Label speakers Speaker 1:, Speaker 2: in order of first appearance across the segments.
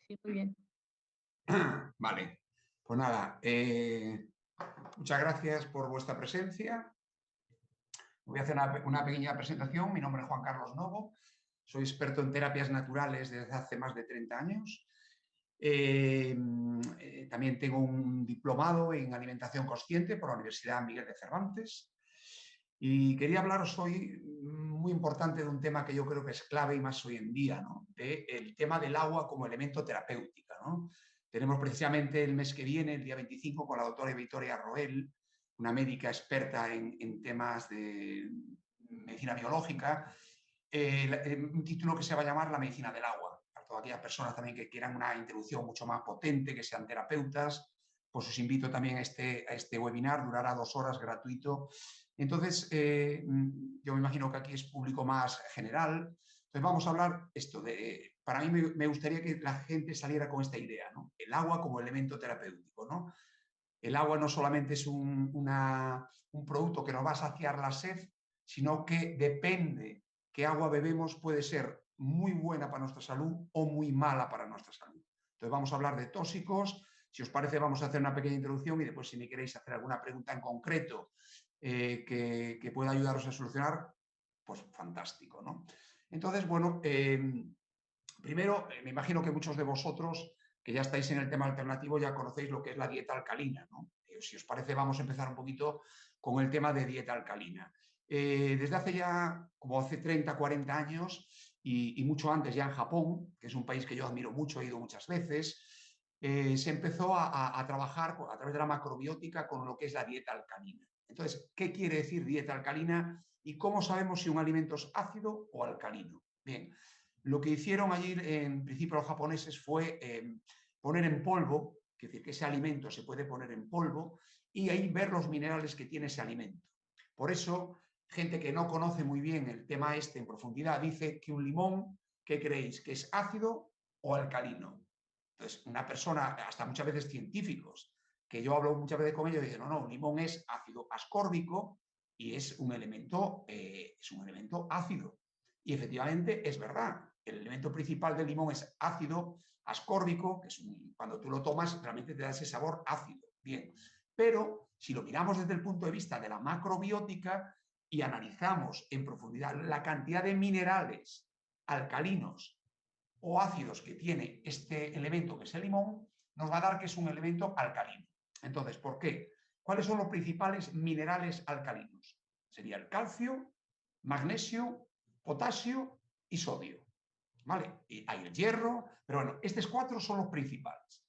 Speaker 1: Sí, muy bien.
Speaker 2: Vale, pues nada, muchas gracias por vuestra presencia. Voy a hacer una pequeña presentación. Mi nombre es Juan Carlos Novo, soy experto en terapias naturales desde hace más de 30 años. También tengo un diplomado en alimentación consciente por la Universidad Miguel de Cervantes. Y quería hablaros hoy muy importante de un tema que yo creo que es clave y más hoy en día, ¿no? El tema del agua como elemento terapéutico, ¿no? Tenemos precisamente el mes que viene, el día 25, con la doctora Victoria Roel, una médica experta en temas de medicina biológica, un título que se va a llamar La medicina del agua. Para todas aquellas personas también que quieran una introducción mucho más potente, que sean terapeutas, pues os invito también a este webinar, durará 2 horas, gratuito. Entonces, yo me imagino que aquí es público más general. Entonces vamos a hablar esto de... Para mí me gustaría que la gente saliera con esta idea, ¿no? El agua como elemento terapéutico, ¿no? El agua no solamente es un producto que nos va a saciar la sed, sino que depende qué agua bebemos, puede ser muy buena para nuestra salud o muy mala para nuestra salud. Entonces vamos a hablar de tóxicos. Si os parece, vamos a hacer una pequeña introducción y después, si me queréis hacer alguna pregunta en concreto que pueda ayudaros a solucionar, pues fantástico, ¿no? Entonces, bueno, primero, me imagino que muchos de vosotros que ya estáis en el tema alternativo ya conocéis lo que es la dieta alcalina, ¿no? Si os parece, vamos a empezar un poquito con el tema de dieta alcalina. Desde hace ya como hace 30, 40 años y mucho antes ya en Japón, que es un país que yo admiro mucho, he ido muchas veces, se empezó a trabajar a través de la macrobiótica con lo que es la dieta alcalina. Entonces, ¿qué quiere decir dieta alcalina y cómo sabemos si un alimento es ácido o alcalino? Bien, lo que hicieron allí en principio los japoneses fue poner en polvo, es decir, que ese alimento se puede poner en polvo y ahí ver los minerales que tiene ese alimento. Por eso, gente que no conoce muy bien el tema este en profundidad dice que un limón, ¿qué creéis? ¿Que es ácido o alcalino? Entonces, una persona, hasta muchas veces científicos, que yo hablo muchas veces con ellos, dicen, no, un limón es ácido ascórbico y es un elemento ácido. Y efectivamente es verdad, el elemento principal del limón es ácido ascórbico, que es cuando tú lo tomas realmente te da ese sabor ácido. Bien, pero si lo miramos desde el punto de vista de la macrobiótica y analizamos en profundidad la cantidad de minerales alcalinos o ácidos que tiene este elemento que es el limón, nos va a dar que es un elemento alcalino. Entonces, ¿por qué? ¿Cuáles son los principales minerales alcalinos? Sería el calcio, magnesio, potasio y sodio. ¿Vale? Y hay el hierro, pero bueno, estos 4 son los principales.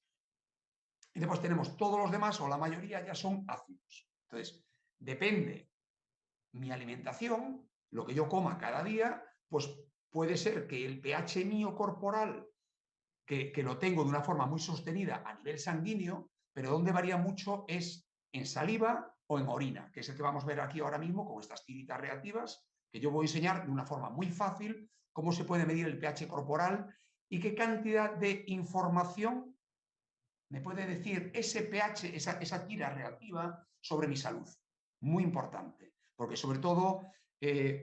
Speaker 2: Y después tenemos todos los demás, o la mayoría ya son ácidos. Entonces, depende mi alimentación, lo que yo coma cada día, pues puede ser que el pH mío corporal, que lo tengo de una forma muy sostenida a nivel sanguíneo, pero donde varía mucho es en saliva o en orina, que es el que vamos a ver aquí ahora mismo con estas tiritas reactivas, que yo voy a enseñar de una forma muy fácil cómo se puede medir el pH corporal y qué cantidad de información me puede decir ese pH, esa tira reactiva sobre mi salud. Muy importante, porque sobre todo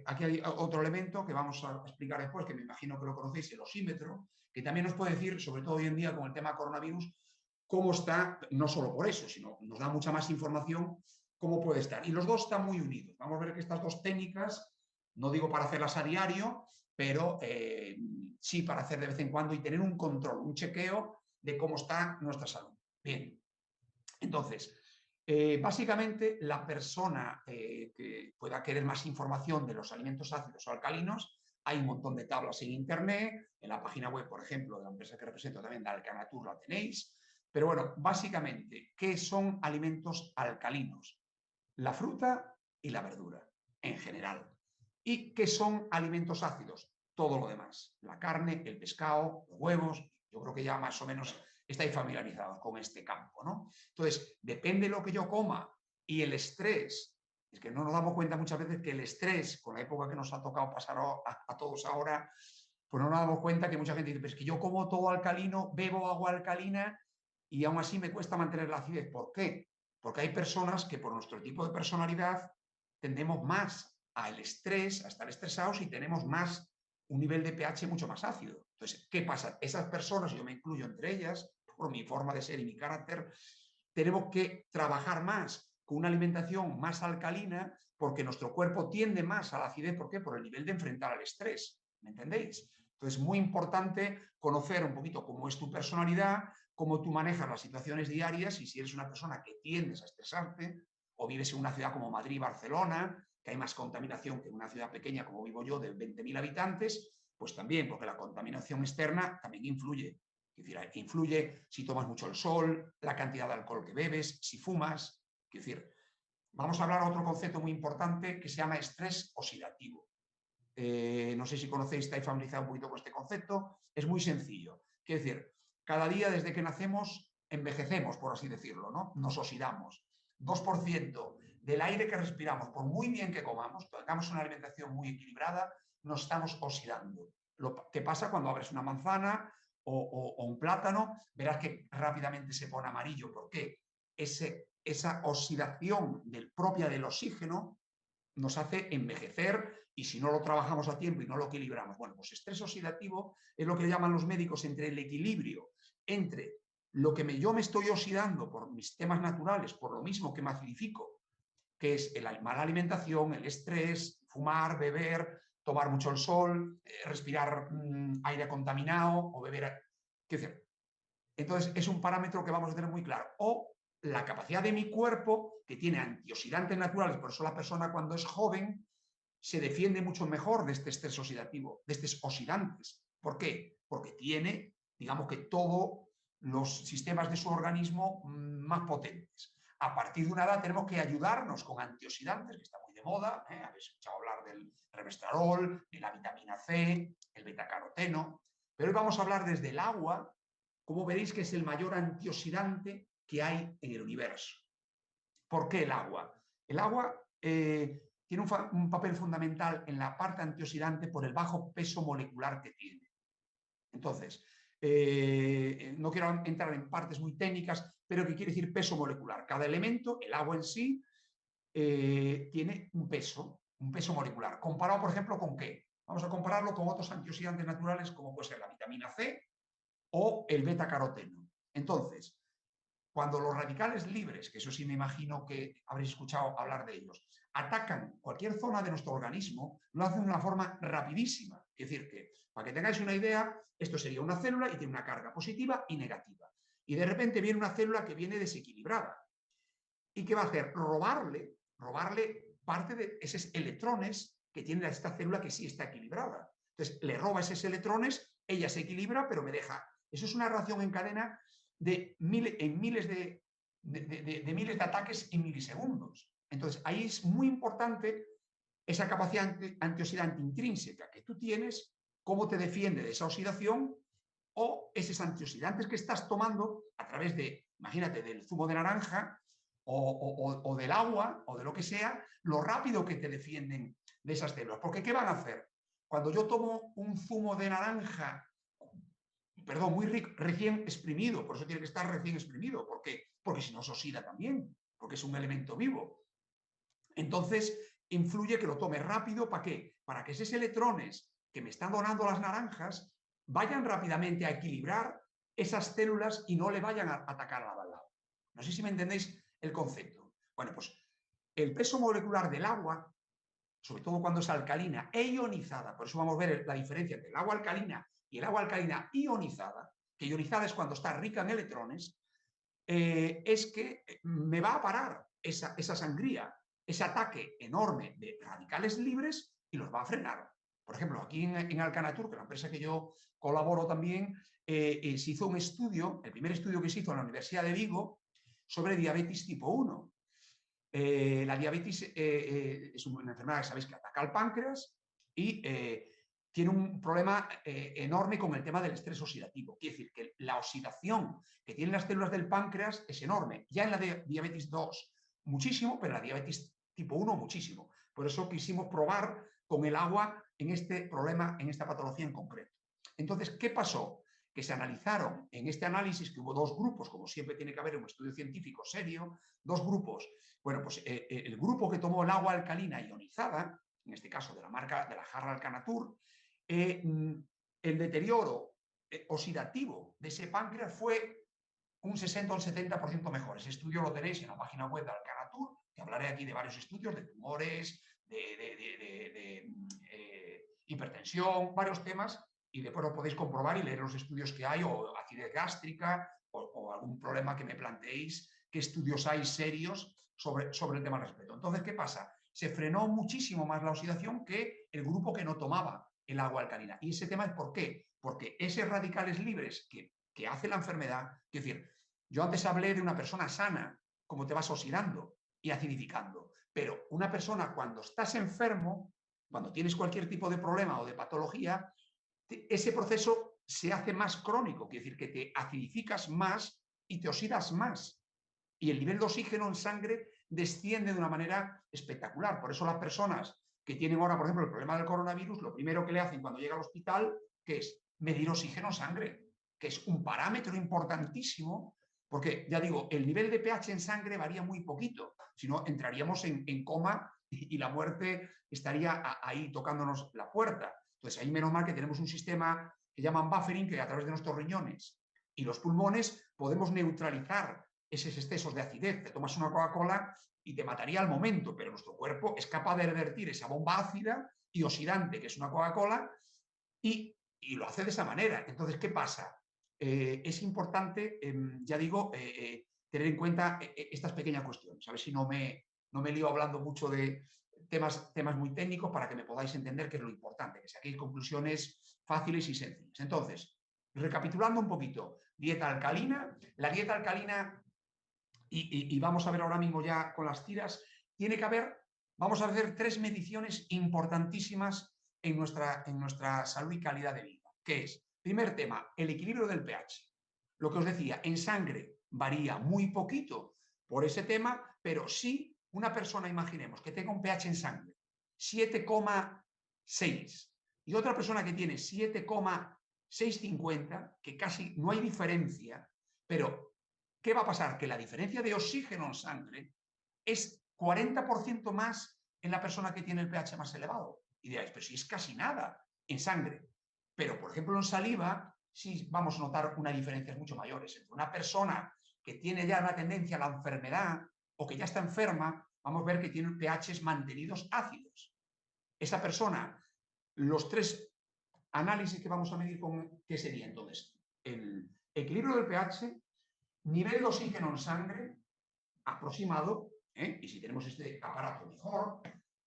Speaker 2: aquí hay otro elemento que vamos a explicar después, que me imagino que lo conocéis, el osímetro, que también nos puede decir, sobre todo hoy en día con el tema coronavirus, cómo está, no solo por eso, sino nos da mucha más información cómo puede estar. Y los dos están muy unidos. Vamos a ver que estas dos técnicas, no digo para hacerlas a diario, pero sí para hacer de vez en cuando y tener un control, un chequeo de cómo está nuestra salud. Bien, entonces, básicamente la persona que pueda querer más información de los alimentos ácidos o alcalinos, hay un montón de tablas en internet, en la página web, por ejemplo, de la empresa que represento también, de Alcanatur, la tenéis. Pero bueno, básicamente, ¿qué son alimentos alcalinos? La fruta y la verdura, en general. ¿Y qué son alimentos ácidos? Todo lo demás, la carne, el pescado, los huevos. Yo creo que ya más o menos estáis familiarizados con este campo, ¿no? Entonces, depende de lo que yo coma y el estrés. Es que no nos damos cuenta muchas veces que el estrés, con la época que nos ha tocado pasar a todos ahora, pues no nos damos cuenta que mucha gente dice, pues es que yo como todo alcalino, bebo agua alcalina y aún así me cuesta mantener la acidez. ¿Por qué? Porque hay personas que por nuestro tipo de personalidad tendemos más al estrés, a estar estresados y tenemos más un nivel de pH mucho más ácido. Entonces, ¿qué pasa? Esas personas, yo me incluyo entre ellas, por mi forma de ser y mi carácter, tenemos que trabajar más con una alimentación más alcalina porque nuestro cuerpo tiende más a la acidez. ¿Por qué? Por el nivel de enfrentar al estrés. ¿Me entendéis? Entonces, es muy importante conocer un poquito cómo es tu personalidad, cómo tú manejas las situaciones diarias y si eres una persona que tiendes a estresarte o vives en una ciudad como Madrid, Barcelona, que hay más contaminación que en una ciudad pequeña como vivo yo de 20.000 habitantes, pues también, porque la contaminación externa también influye. Es decir, influye si tomas mucho el sol, la cantidad de alcohol que bebes, si fumas. Es decir, vamos a hablar de otro concepto muy importante que se llama estrés oxidativo. No sé si conocéis, estáis familiarizados un poquito con este concepto. Es muy sencillo. Quiere decir, cada día desde que nacemos envejecemos, por así decirlo, ¿no? Nos oxidamos. 2% del aire que respiramos, por muy bien que comamos, tengamos una alimentación muy equilibrada, nos estamos oxidando. Lo que pasa cuando abres una manzana o un plátano, verás que rápidamente se pone amarillo. ¿Por qué? Esa oxidación propia del oxígeno nos hace envejecer y si no lo trabajamos a tiempo y no lo equilibramos. Bueno, pues estrés oxidativo es lo que llaman los médicos entre el equilibrio entre lo que yo me estoy oxidando por mis temas naturales, por lo mismo que me acidifico, que es la mala alimentación, el estrés, fumar, beber, tomar mucho el sol, respirar aire contaminado o beber. ¿Qué decir? Entonces, es un parámetro que vamos a tener muy claro. O la capacidad de mi cuerpo, que tiene antioxidantes naturales, por eso la persona cuando es joven se defiende mucho mejor de este estrés oxidativo, de estos oxidantes. ¿Por qué? Porque tiene, digamos que todos los sistemas de su organismo más potentes. A partir de una edad tenemos que ayudarnos con antioxidantes, que está muy de moda, habéis escuchado hablar del resveratrol, de la vitamina C, el betacaroteno, pero hoy vamos a hablar desde el agua, como veréis que es el mayor antioxidante que hay en el universo. ¿Por qué el agua? El agua tiene un papel fundamental en la parte antioxidante por el bajo peso molecular que tiene. Entonces, no quiero entrar en partes muy técnicas, pero ¿qué quiere decir peso molecular? Cada elemento, el agua en sí, tiene un peso molecular. ¿Comparado, por ejemplo, con qué? Vamos a compararlo con otros antioxidantes naturales como puede ser la vitamina C o el beta-caroteno. Entonces, cuando los radicales libres, que eso sí me imagino que habréis escuchado hablar de ellos, atacan cualquier zona de nuestro organismo, lo hacen de una forma rapidísima. Es decir, que para que tengáis una idea, esto sería una célula y tiene una carga positiva y negativa. Y de repente viene una célula que viene desequilibrada. ¿Y qué va a hacer? Robarle parte de esos electrones que tiene esta célula que sí está equilibrada. Entonces, le roba esos electrones, ella se equilibra, pero me deja. Eso es una reacción en cadena de miles de miles de ataques en milisegundos. Entonces, ahí es muy importante esa capacidad antioxidante intrínseca que tú tienes, cómo te defiende de esa oxidación o esos antioxidantes que estás tomando a través de, imagínate, del zumo de naranja o del agua o de lo que sea, lo rápido que te defienden de esas células. Porque ¿qué van a hacer? Cuando yo tomo un zumo de naranja, perdón, muy recién exprimido, por eso tiene que estar recién exprimido, ¿por qué? Porque si no se oxida también, porque es un elemento vivo. Entonces, influye que lo tome rápido, ¿para qué? Para que esos electrones que me están donando las naranjas vayan rápidamente a equilibrar esas células y no le vayan a atacar a la al lado. No sé si me entendéis el concepto. Bueno, pues el peso molecular del agua, sobre todo cuando es alcalina e ionizada, por eso vamos a ver la diferencia entre el agua alcalina y el agua alcalina ionizada, que ionizada es cuando está rica en electrones, es que me va a parar esa sangría, ese ataque enorme de radicales libres y los va a frenar. Por ejemplo, aquí en Alcanatur, que es la empresa que yo colaboro también, se hizo un estudio, el primer estudio que se hizo en la Universidad de Vigo, sobre diabetes tipo 1. La diabetes es una enfermedad que sabéis que ataca al páncreas y tiene un problema enorme con el tema del estrés oxidativo. Quiere decir que la oxidación que tienen las células del páncreas es enorme. Ya en la diabetes 2 muchísimo, pero en la diabetes tipo 1 muchísimo. Por eso quisimos probar con el agua en este problema, en esta patología en concreto. Entonces, ¿qué pasó? Que se analizaron en este análisis, que hubo dos grupos, como siempre tiene que haber un estudio científico serio, dos grupos. Bueno, pues el grupo que tomó el agua alcalina ionizada, en este caso de la marca de la jarra Alcanatur, el deterioro oxidativo de ese páncreas fue un 60 o un 70% mejor. Ese estudio lo tenéis en la página web de Alcanatur, que hablaré aquí de varios estudios, de tumores, de hipertensión, varios temas, y después lo podéis comprobar y leer los estudios que hay, o acidez gástrica, o algún problema que me planteéis, qué estudios hay serios sobre el tema al respecto. Entonces, ¿qué pasa? Se frenó muchísimo más la oxidación que el grupo que no tomaba el agua alcalina. Y ese tema es ¿por qué? Porque esos radicales libres que hace la enfermedad, es decir, yo antes hablé de una persona sana, como te vas oxidando y acidificando, pero una persona cuando estás enfermo, cuando tienes cualquier tipo de problema o de patología, ese proceso se hace más crónico, quiere decir que te acidificas más y te oxidas más. Y el nivel de oxígeno en sangre desciende de una manera espectacular. Por eso las personas que tienen ahora, por ejemplo, el problema del coronavirus, lo primero que le hacen cuando llega al hospital, que es medir oxígeno en sangre, que es un parámetro importantísimo, porque, ya digo, el nivel de pH en sangre varía muy poquito, si no entraríamos en coma y la muerte estaría ahí tocándonos la puerta. Entonces, ahí menos mal que tenemos un sistema que llaman buffering, que a través de nuestros riñones y los pulmones podemos neutralizar esos excesos de acidez. Te tomas una Coca-Cola y te mataría al momento, pero nuestro cuerpo es capaz de revertir esa bomba ácida y oxidante que es una Coca-Cola y lo hace de esa manera. Entonces, ¿qué pasa? Es importante, ya digo, tener en cuenta estas pequeñas cuestiones. A ver si no me lío hablando mucho de temas muy técnicos para que me podáis entender qué es lo importante, que saquéis conclusiones fáciles y sencillas. Entonces, recapitulando un poquito, dieta alcalina. La dieta alcalina, y vamos a ver ahora mismo ya con las tiras, tiene que haber, vamos a hacer 3 mediciones importantísimas en nuestra salud y calidad de vida, que es, primer tema, el equilibrio del pH. Lo que os decía, en sangre varía muy poquito por ese tema, pero sí una persona, imaginemos, que tenga un pH en sangre 7,6 y otra persona que tiene 7,650, que casi no hay diferencia, pero ¿qué va a pasar? Que la diferencia de oxígeno en sangre es 40% más en la persona que tiene el pH más elevado. Y diréis, pero si es casi nada en sangre. Pero, por ejemplo, en saliva sí vamos a notar unas diferencias mucho mayores. Entre una persona que tiene ya una tendencia a la enfermedad o que ya está enferma, vamos a ver que tiene pHs mantenidos ácidos. Esa persona, los 3 análisis que vamos a medir, ¿qué sería entonces? El equilibrio del pH, nivel de oxígeno en sangre aproximado, y si tenemos este aparato mejor,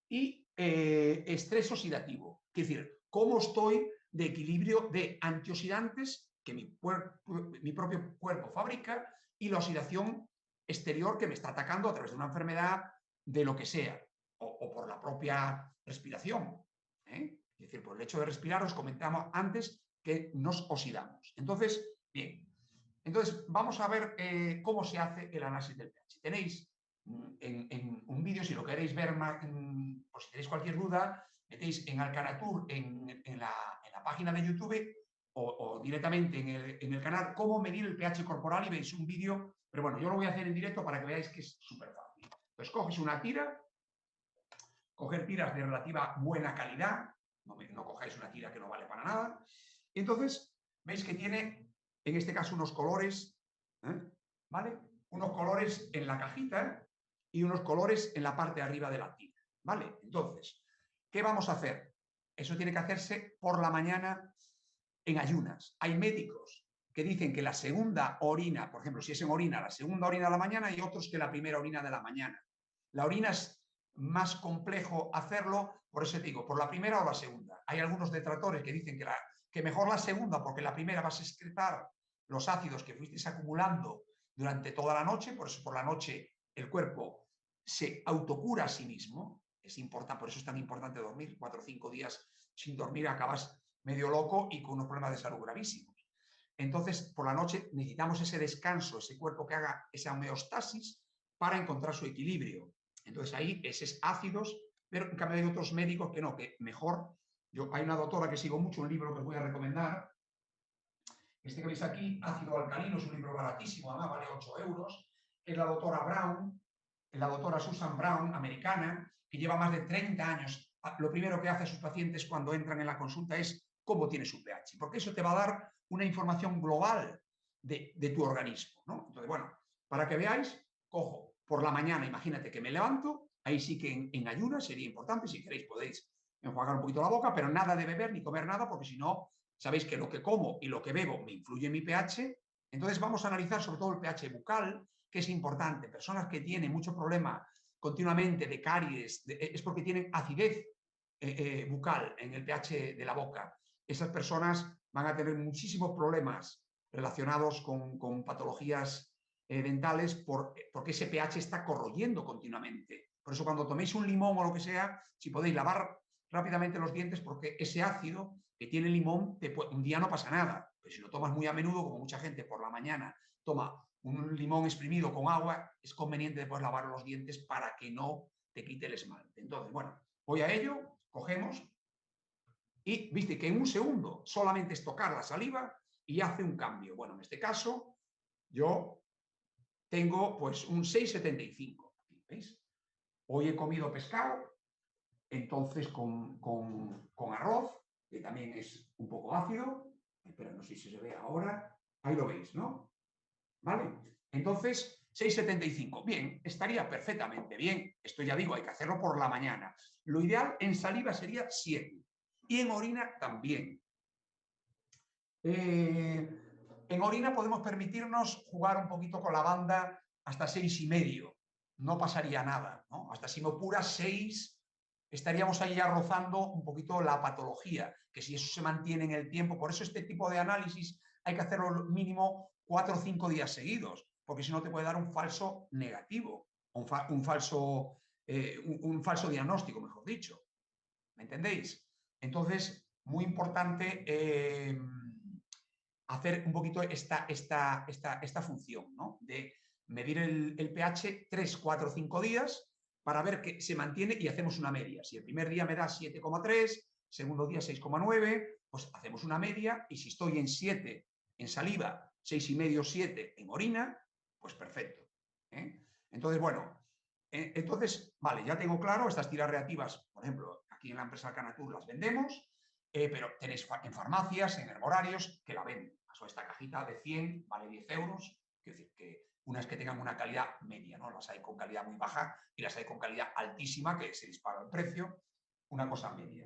Speaker 2: y estrés oxidativo, es decir, cómo estoy de equilibrio de antioxidantes que mi propio cuerpo fabrica y la oxidación exterior que me está atacando a través de una enfermedad de lo que sea, o por la propia respiración. Es decir, por el hecho de respirar, os comentamos antes que nos oxidamos. Entonces, bien, entonces vamos a ver cómo se hace el análisis del pH. Tenéis en un vídeo, si lo queréis ver más, por si tenéis cualquier duda, metéis en Alcanatur en la página de YouTube o directamente en el canal cómo medir el pH corporal y veis un vídeo, pero bueno, yo lo voy a hacer en directo para que veáis que es súper fácil. Entonces coges una tira, coger tiras de relativa buena calidad, no cojáis una tira que no vale para nada, y entonces veis que tiene, en este caso, unos colores, ¿vale? Unos colores en la cajita y unos colores en la parte de arriba de la tira, ¿vale? Entonces, ¿qué vamos a hacer? Eso tiene que hacerse por la mañana en ayunas. Hay médicos que dicen que la segunda orina, por ejemplo, si es en orina, la segunda orina de la mañana, y otros que la primera orina de la mañana. La orina es más complejo hacerlo, por eso te digo, por la primera o la segunda. Hay algunos detractores que dicen que mejor la segunda, porque la primera vas a excretar los ácidos que fuisteis acumulando durante toda la noche, por eso por la noche el cuerpo se autocura a sí mismo. Es importante, por eso es tan importante dormir. 4 o 5 días sin dormir acabas medio loco y con unos problemas de salud gravísimos. Entonces, por la noche necesitamos ese descanso, ese cuerpo que haga esa homeostasis para encontrar su equilibrio. Entonces ahí esos ácidos, pero en cambio hay otros médicos que no, que mejor. Hay una doctora que sigo mucho, un libro que os voy a recomendar, este que veis aquí, Ácido Alcalino, es un libro baratísimo, además vale 8 euros, es la doctora Brown, la doctora Susan Brown, americana, que lleva más de 30 años. Lo primero que hace a sus pacientes cuando entran en la consulta es cómo tiene su pH, porque eso te va a dar una información global de tu organismo, ¿no? Entonces, bueno, para que veáis, cojo por la mañana, imagínate que me levanto, ahí sí que en ayunas sería importante, si queréis podéis enjuagar un poquito la boca, pero nada de beber ni comer nada, porque si no, sabéis que lo que como y lo que bebo me influye en mi pH. Entonces vamos a analizar sobre todo el pH bucal, que es importante. Personas que tienen mucho problema continuamente de caries, es porque tienen acidez bucal en el pH de la boca. Esas personas van a tener muchísimos problemas relacionados con patologías dentales porque ese pH está corroyendo continuamente. Por eso cuando toméis un limón o lo que sea, si podéis lavar rápidamente los dientes, porque ese ácido que tiene el limón, un día no pasa nada, pero si lo tomas muy a menudo, como mucha gente por la mañana toma un limón exprimido con agua, es conveniente después lavar los dientes para que no te quite el esmalte. Entonces, bueno, voy a ello, cogemos y viste que en un segundo solamente es tocar la saliva y hace un cambio. Bueno, en este caso yo tengo pues un 6,75, ¿veis? Hoy he comido pescado, entonces con arroz, que también es un poco ácido. Espera, no sé si se ve ahora. Ahí lo veis, ¿no? ¿Vale? Entonces, 6,75. Bien, estaría perfectamente bien. Esto ya digo, hay que hacerlo por la mañana. Lo ideal en saliva sería 7. Y en orina también. En orina podemos permitirnos jugar un poquito con la banda hasta 6,5. No pasaría nada, ¿no? Hasta pura 6, estaríamos ahí ya rozando un poquito la patología, que si eso se mantiene en el tiempo, por eso este tipo de análisis hay que hacerlo mínimo 4 o 5 días seguidos, porque si no te puede dar un falso negativo, un falso diagnóstico, mejor dicho. ¿Me entendéis? Entonces, muy importante hacer un poquito esta función, ¿no? De medir el pH 3, 4, 5 días para ver que se mantiene y hacemos una media. Si el primer día me da 7,3, segundo día 6,9, pues hacemos una media y si estoy en 7 en saliva, 6,5, 7 en orina, pues perfecto. Entonces, bueno, entonces, vale, ya tengo claro, estas tiras reactivas, por ejemplo, aquí en la empresa Canatur las vendemos, pero tenéis en farmacias, en herbolarios, que la venden. Esta cajita de 100 vale 10 euros, quiero decir que unas que tengan una calidad media, ¿no? Las hay con calidad muy baja y las hay con calidad altísima, que se dispara el precio, una cosa media.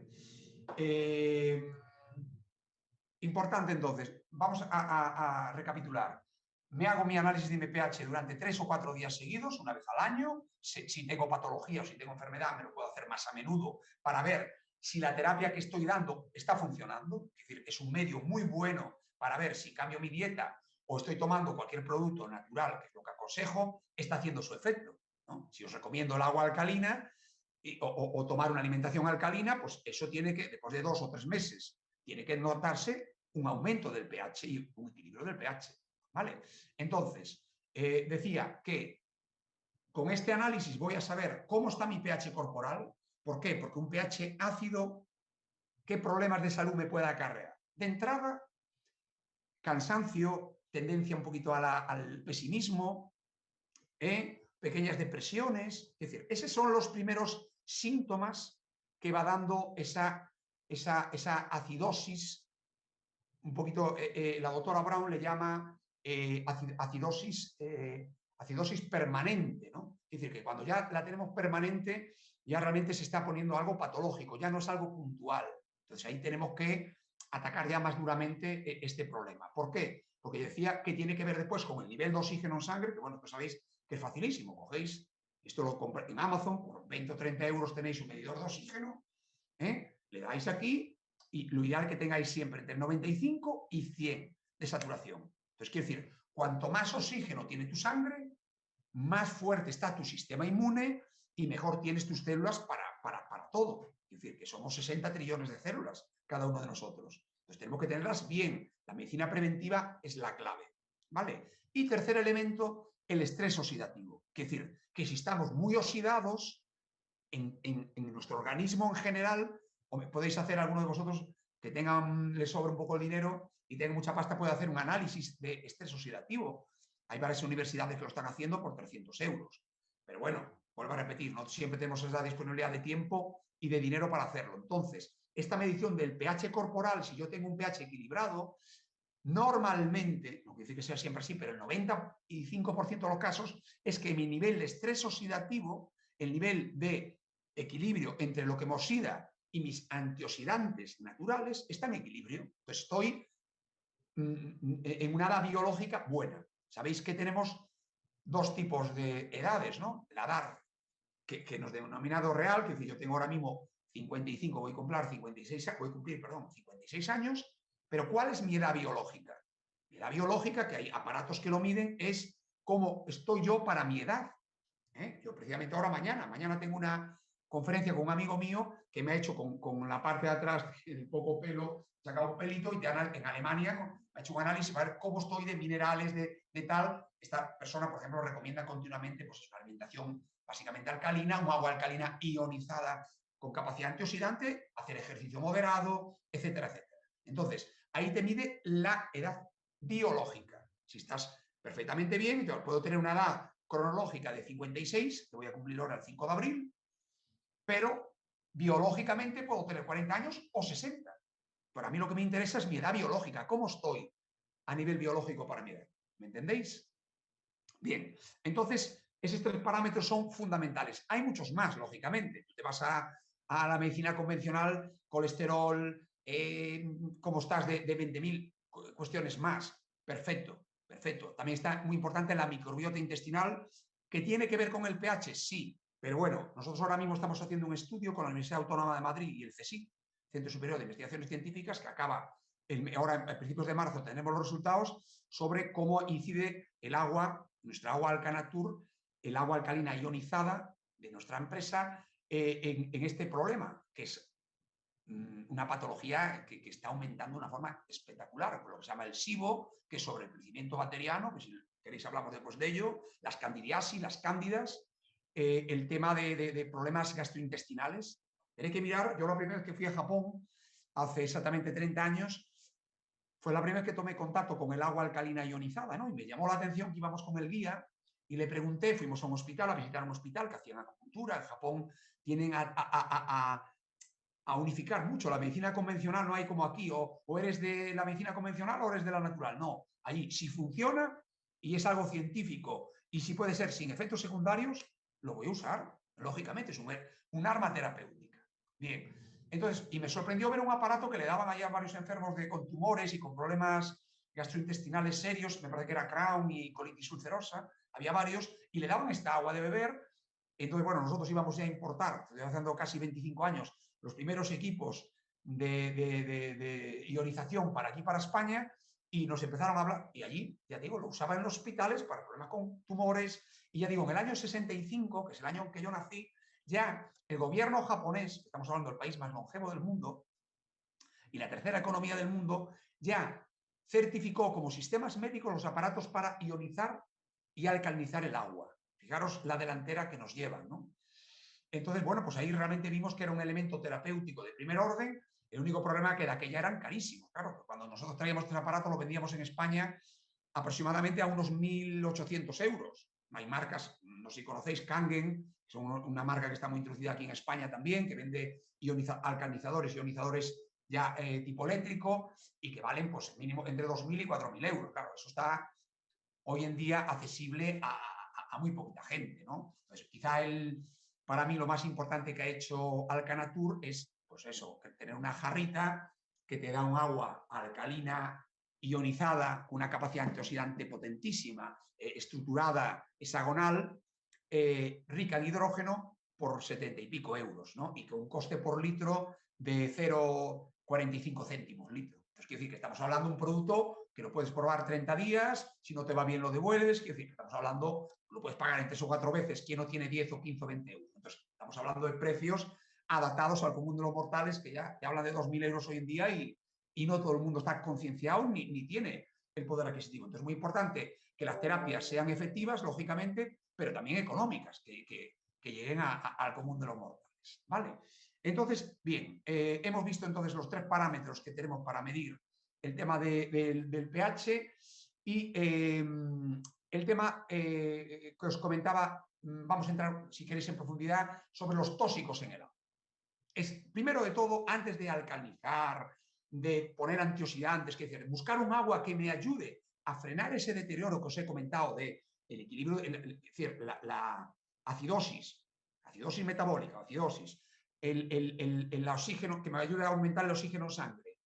Speaker 2: Importante entonces, vamos a recapitular. Me hago mi análisis de mi pH durante 3 o 4 días seguidos, una vez al año. Si tengo patología o si tengo enfermedad, me lo puedo hacer más a menudo para ver si la terapia que estoy dando está funcionando. Es decir, es un medio muy bueno para ver si cambio mi dieta o estoy tomando cualquier producto natural, que es lo que aconsejo, está haciendo su efecto, ¿no? Si os recomiendo el agua alcalina o tomar una alimentación alcalina, pues eso tiene que, después de 2 o 3 meses, tiene que notarse un aumento del pH y un equilibrio del pH. ¿Vale? Entonces, decía que con este análisis voy a saber cómo está mi pH corporal. ¿Por qué? Porque un pH ácido, ¿qué problemas de salud me puede acarrear? De entrada, cansancio, tendencia un poquito al pesimismo, pequeñas depresiones. Es decir, esos son los primeros síntomas que va dando esa acidosis. Un poquito, la doctora Brown le llama acidosis permanente, ¿no? Es decir, que cuando ya la tenemos permanente, ya realmente se está poniendo algo patológico, ya no es algo puntual. Entonces ahí tenemos que atacar ya más duramente este problema. ¿Por qué? Porque decía que tiene que ver después con el nivel de oxígeno en sangre, que bueno, pues sabéis que es facilísimo. Cogéis, esto lo compráis en Amazon, por 20 o 30 euros tenéis un medidor de oxígeno, le dais aquí y lo ideal es que tengáis siempre entre 95 y 100 de saturación. Entonces, quiero decir, cuanto más oxígeno tiene tu sangre, más fuerte está tu sistema inmune y mejor tienes tus células para todo. Es decir, que somos 60 trillones de células, cada uno de nosotros. Entonces, tenemos que tenerlas bien. La medicina preventiva es la clave. ¿Vale? Y tercer elemento, el estrés oxidativo. Es decir, que si estamos muy oxidados en nuestro organismo en general, o podéis hacer alguno de vosotros que le sobra un poco el dinero y tenga mucha pasta, puede hacer un análisis de estrés oxidativo. Hay varias universidades que lo están haciendo por 300 euros. Pero bueno, vuelvo a repetir, no siempre tenemos esa disponibilidad de tiempo y de dinero para hacerlo. Entonces, esta medición del pH corporal, si yo tengo un pH equilibrado, normalmente, no quiere decir que sea siempre así, pero el 95% de los casos es que mi nivel de estrés oxidativo, el nivel de equilibrio entre lo que me oxida y mis antioxidantes naturales está en equilibrio. Entonces estoy en una edad biológica buena. Sabéis que tenemos dos tipos de edades, ¿no? La edad que nos denominado real, que es decir, yo tengo ahora mismo 55, voy a cumplir 56, voy a cumplir, perdón, 56 años, pero ¿cuál es mi edad biológica? Mi edad biológica, que hay aparatos que lo miden, es cómo estoy yo para mi edad. Yo precisamente ahora mañana tengo una conferencia con un amigo mío que me ha hecho con la parte de atrás el poco pelo, sacado un pelito y en Alemania me ha hecho un análisis para ver cómo estoy de minerales, de tal. Esta persona, por ejemplo, recomienda continuamente pues, una alimentación básicamente alcalina, un agua alcalina ionizada con capacidad antioxidante, hacer ejercicio moderado, etcétera, etcétera. Entonces, ahí te mide la edad biológica. Si estás perfectamente bien, puedo tener una edad cronológica de 56, que voy a cumplir ahora el 5 de abril, pero biológicamente puedo tener 40 años o 60. Pero a mí lo que me interesa es mi edad biológica, cómo estoy a nivel biológico para mi edad. ¿Me entendéis? Bien, entonces esos tres parámetros son fundamentales. Hay muchos más, lógicamente. Tú te vas a la medicina convencional, colesterol, cómo estás de 20.000 cuestiones más. Perfecto, perfecto. También está muy importante la microbiota intestinal, que tiene que ver con el pH, sí. Pero bueno, nosotros ahora mismo estamos haciendo un estudio con la Universidad Autónoma de Madrid y el CSIC, Centro Superior de Investigaciones Científicas, que acaba ahora a principios de marzo tenemos los resultados sobre cómo incide el agua, nuestra agua Alcanatur, el agua alcalina ionizada de nuestra empresa, en este problema, que es una patología que está aumentando de una forma espectacular, por lo que se llama el SIBO, que es sobre el crecimiento bacteriano, que si queréis hablamos después de ello, las candidiasis, las cándidas, el tema de problemas gastrointestinales. Tenéis que mirar, yo la primera vez que fui a Japón, hace exactamente 30 años, fue la primera vez que tomé contacto con el agua alcalina ionizada, ¿no? Y me llamó la atención que íbamos con el guía y le pregunté, fuimos a un hospital, a visitar un hospital que hacían acupuntura. En Japón tienen a unificar mucho. La medicina convencional no hay como aquí, o eres de la medicina convencional o eres de la natural. No, allí si funciona y es algo científico y si puede ser sin efectos secundarios, lo voy a usar. Lógicamente, es un arma terapéutica. Bien, entonces, y me sorprendió ver un aparato que le daban allá a varios enfermos con tumores y con problemas gastrointestinales serios, me parece que era Crohn y colitis ulcerosa, había varios, y le daban esta agua de beber. Entonces, bueno, nosotros íbamos ya a importar, desde hace casi 25 años, los primeros equipos de ionización para aquí, para España, y nos empezaron a hablar, y allí, ya digo, lo usaban en los hospitales para problemas con tumores, y ya digo, en el año 65, que es el año en que yo nací, ya el gobierno japonés, estamos hablando del país más longevo del mundo, y la tercera economía del mundo, ya certificó como sistemas médicos los aparatos para ionizar y alcalinizar el agua. Fijaros la delantera que nos llevan, ¿no? Entonces, bueno, pues ahí realmente vimos que era un elemento terapéutico de primer orden. El único problema que de aquella eran carísimos. Claro, cuando nosotros traíamos este aparato lo vendíamos en España aproximadamente a unos 1.800 euros. Hay marcas, no sé si conocéis, Kangen, que son una marca que está muy introducida aquí en España también, que vende alcalinizadores, ionizadores ya tipo eléctrico y que valen pues mínimo entre 2.000 y 4.000 euros. Claro, eso está hoy en día accesible a muy poquita gente, ¿no? Entonces, quizá para mí lo más importante que ha hecho Alcanatur es, pues eso, tener una jarrita que te da un agua alcalina ionizada con una capacidad antioxidante potentísima, estructurada, hexagonal, rica en hidrógeno por 70 y pico euros, ¿no? Y con un coste por litro de 0,45 céntimos litro. Entonces, quiero decir que estamos hablando de un producto que lo puedes probar 30 días, si no te va bien lo devuelves, quiero decir que estamos hablando, lo puedes pagar en 3 o 4 veces, ¿quién no tiene 10 o 15 o 20 euros? Entonces, estamos hablando de precios adaptados al común de los mortales que ya hablan de 2.000 euros hoy en día y no todo el mundo está concienciado ni tiene el poder adquisitivo. Entonces, es muy importante que las terapias sean efectivas, lógicamente, pero también económicas, que lleguen al común de los mortales, ¿vale? Entonces, bien, hemos visto entonces los tres parámetros que tenemos para medir el tema del pH y el tema que os comentaba, vamos a entrar, si queréis, en profundidad sobre los tóxicos en el agua. es, primero de todo, antes de alcalinizar, de poner antioxidantes, que decir, buscar un agua que me ayude a frenar ese deterioro que os he comentado de el equilibrio, es decir, la acidosis metabólica, acidosis, el oxígeno, que me ayude a aumentar el oxígeno en sangre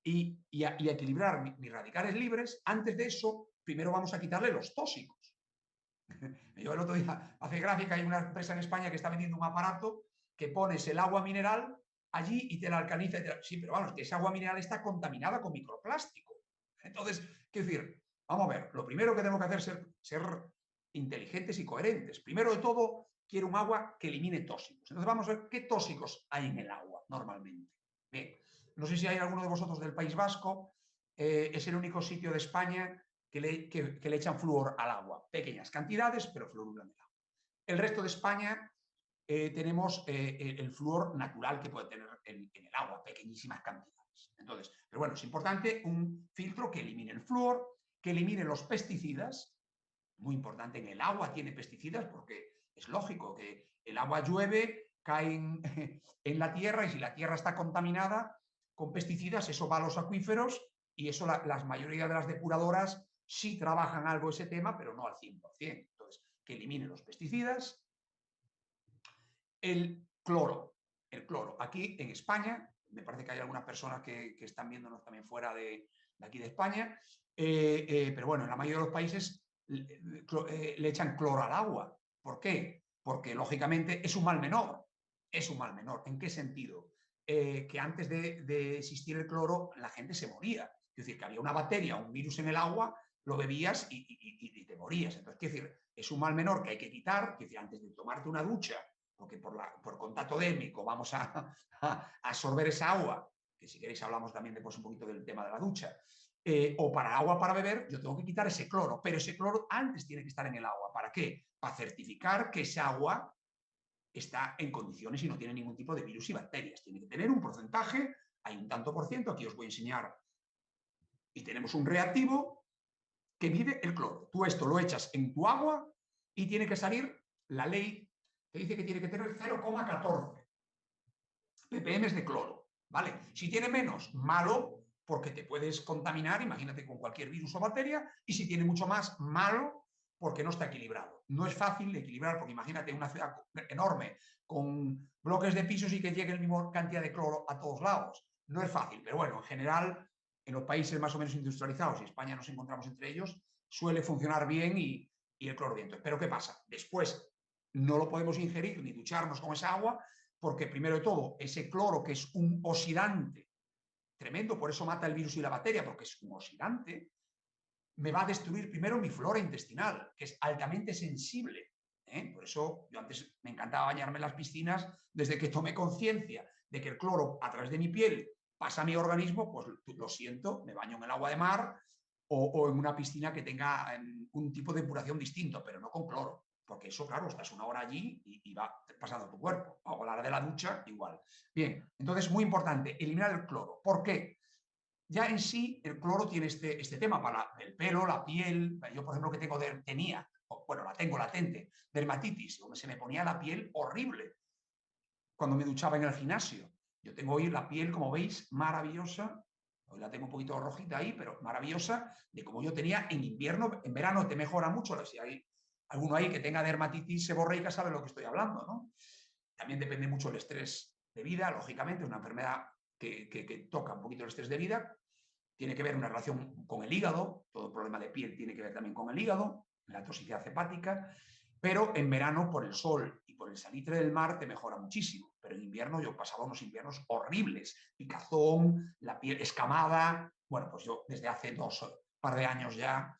Speaker 2: y a equilibrar mis radicales libres. Antes de eso, primero vamos a quitarle los tóxicos. Yo el otro día, hace gracia que hay una empresa en España que está vendiendo un aparato que pones el agua mineral allí y te la alcaliniza. Sí, pero vamos, que esa agua mineral está contaminada con microplástico. Entonces, quiero decir, vamos a ver, lo primero que tenemos que hacer es ser inteligentes y coherentes. Primero de todo, quiero un agua que elimine tóxicos. Entonces vamos a ver qué tóxicos hay en el agua normalmente. Bien, no sé si hay alguno de vosotros del País Vasco, es el único sitio de España que le echan flúor al agua. Pequeñas cantidades, pero fluoruran el agua. El resto de España tenemos el flúor natural que puede tener en el agua, pequeñísimas cantidades. Entonces, pero bueno, es importante un filtro que elimine el flúor, que elimine los pesticidas. Muy importante, en el agua tiene pesticidas porque es lógico que el agua llueve, cae en la tierra y si la tierra está contaminada con pesticidas, eso va a los acuíferos y eso la mayoría de las depuradoras sí trabajan algo ese tema, pero no al 100%. Entonces, que elimine los pesticidas. El cloro. Aquí en España, me parece que hay algunas personas que están viéndonos también fuera de aquí de España, pero bueno, en la mayoría de los países le echan cloro al agua. ¿Por qué? Porque lógicamente es un mal menor. Es un mal menor. ¿En qué sentido? Que antes de existir el cloro la gente se moría. Es decir, que había una bacteria, un virus en el agua, lo bebías y te morías. Entonces, es decir, es un mal menor que hay que quitar. Es decir, antes de tomarte una ducha, porque por contacto dérmico vamos a absorber esa agua, que si queréis hablamos también después un poquito del tema de la ducha, o para agua para beber, yo tengo que quitar ese cloro, pero ese cloro antes tiene que estar en el agua. ¿Para qué? Para certificar que esa agua está en condiciones y no tiene ningún tipo de virus y bacterias. Tiene que tener un porcentaje, hay un tanto por ciento, aquí os voy a enseñar, y tenemos un reactivo que mide el cloro. Tú esto lo echas en tu agua y tiene que salir, la ley te dice que tiene que tener 0,14 ppm de cloro, ¿vale? Si tiene menos, malo, porque te puedes contaminar, imagínate, con cualquier virus o bacteria, y si tiene mucho más, malo, porque no está equilibrado. No es fácil de equilibrar, porque imagínate una ciudad enorme con bloques de pisos y que llegue la misma cantidad de cloro a todos lados. No es fácil, pero bueno, en general, en los países más o menos industrializados, y España nos encontramos entre ellos, suele funcionar bien y el cloro bien. Pero ¿qué pasa? Después no lo podemos ingerir ni ducharnos con esa agua, porque primero de todo, ese cloro, que es un oxidante tremendo, por eso mata el virus y la bacteria, porque es un oxidante, me va a destruir primero mi flora intestinal, que es altamente sensible. Por eso yo antes me encantaba bañarme en las piscinas, desde que tomé conciencia de que el cloro a través de mi piel pasa a mi organismo, pues lo siento, me baño en el agua de mar o en una piscina que tenga un tipo de depuración distinto, pero no con cloro. Porque eso, claro, estás una hora allí y va pasando a tu cuerpo. O a la hora de la ducha, igual. Bien, entonces, muy importante, eliminar el cloro. ¿Por qué? Ya en sí, el cloro tiene este tema para el pelo, la piel. Yo, por ejemplo, que tenía, bueno, la tengo latente, dermatitis, donde se me ponía la piel horrible cuando me duchaba en el gimnasio. Yo tengo hoy la piel, como veis, maravillosa. Hoy la tengo un poquito rojita ahí, pero maravillosa, de como yo tenía en invierno. En verano te mejora mucho. Si hay alguno ahí que tenga dermatitis seborreica, sabe lo que estoy hablando, ¿no? También depende mucho el estrés de vida, lógicamente, es una enfermedad que toca un poquito el estrés de vida. Tiene que ver una relación con el hígado, todo problema de piel tiene que ver también con el hígado, la toxicidad hepática, pero en verano por el sol y por el salitre del mar te mejora muchísimo, pero en invierno yo pasaba unos inviernos horribles, picazón, la piel escamada, bueno, pues yo desde hace par de años ya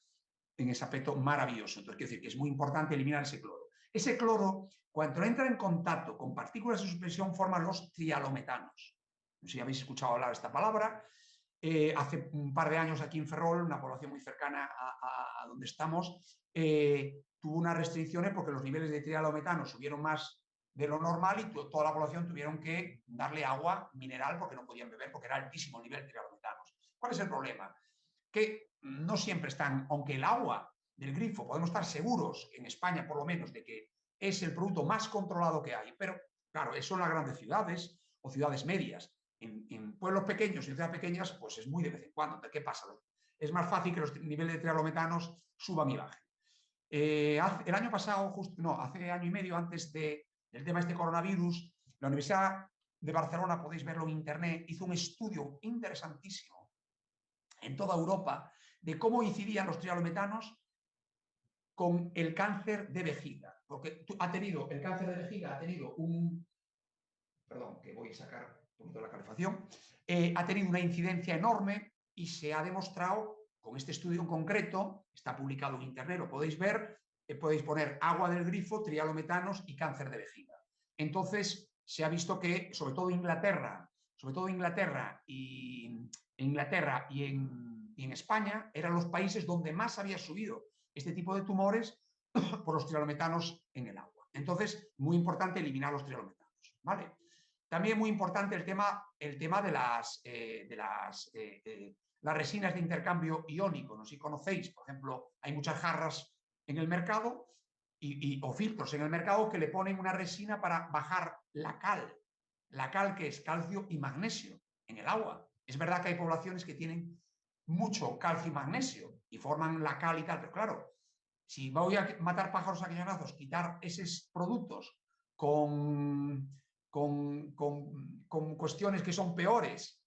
Speaker 2: en ese aspecto maravilloso. Entonces, quiero decir que es muy importante eliminar ese cloro. Ese cloro, cuando entra en contacto con partículas de suspensión, forma los trialometanos. No sé si habéis escuchado hablar de esta palabra. Hace un par de años aquí en Ferrol, una población muy cercana a donde estamos, tuvo unas restricciones porque los niveles de trialometano subieron más de lo normal y toda la población tuvieron que darle agua mineral porque no podían beber porque era altísimo el nivel de trialometanos. ¿Cuál es el problema? Que no siempre están, aunque el agua del grifo podemos estar seguros, en España por lo menos, de que es el producto más controlado que hay, pero claro, eso en las grandes ciudades o ciudades medias. En pueblos pequeños y ciudades pequeñas, pues es muy de vez en cuando. ¿Qué pasa? Es más fácil que los niveles de trialometanos suban y bajen. El año pasado, hace año y medio antes del tema de este coronavirus, la Universidad de Barcelona, podéis verlo en internet, hizo un estudio interesantísimo en toda Europa de cómo incidían los trialometanos con el cáncer de vejiga. Porque el cáncer de vejiga ha tenido perdón, que voy a sacar un poquito la calefacción, ha tenido una incidencia enorme y se ha demostrado con este estudio en concreto, está publicado en internet, lo podéis ver, podéis poner agua del grifo, trialometanos y cáncer de vejiga. Entonces, se ha visto que, sobre todo Inglaterra y en España, eran los países donde más había subido este tipo de tumores por los trialometanos en el agua. Entonces, muy importante eliminar los trialometanos, ¿vale? También muy importante el tema de las resinas de intercambio iónico. No sé si conocéis, por ejemplo, hay muchas jarras en el mercado o filtros en el mercado que le ponen una resina para bajar la cal que es calcio y magnesio en el agua. Es verdad que hay poblaciones que tienen mucho calcio y magnesio y forman la cal y tal, pero claro, si voy a matar pájaros a cañonazos, quitar esos productos con cuestiones que son peores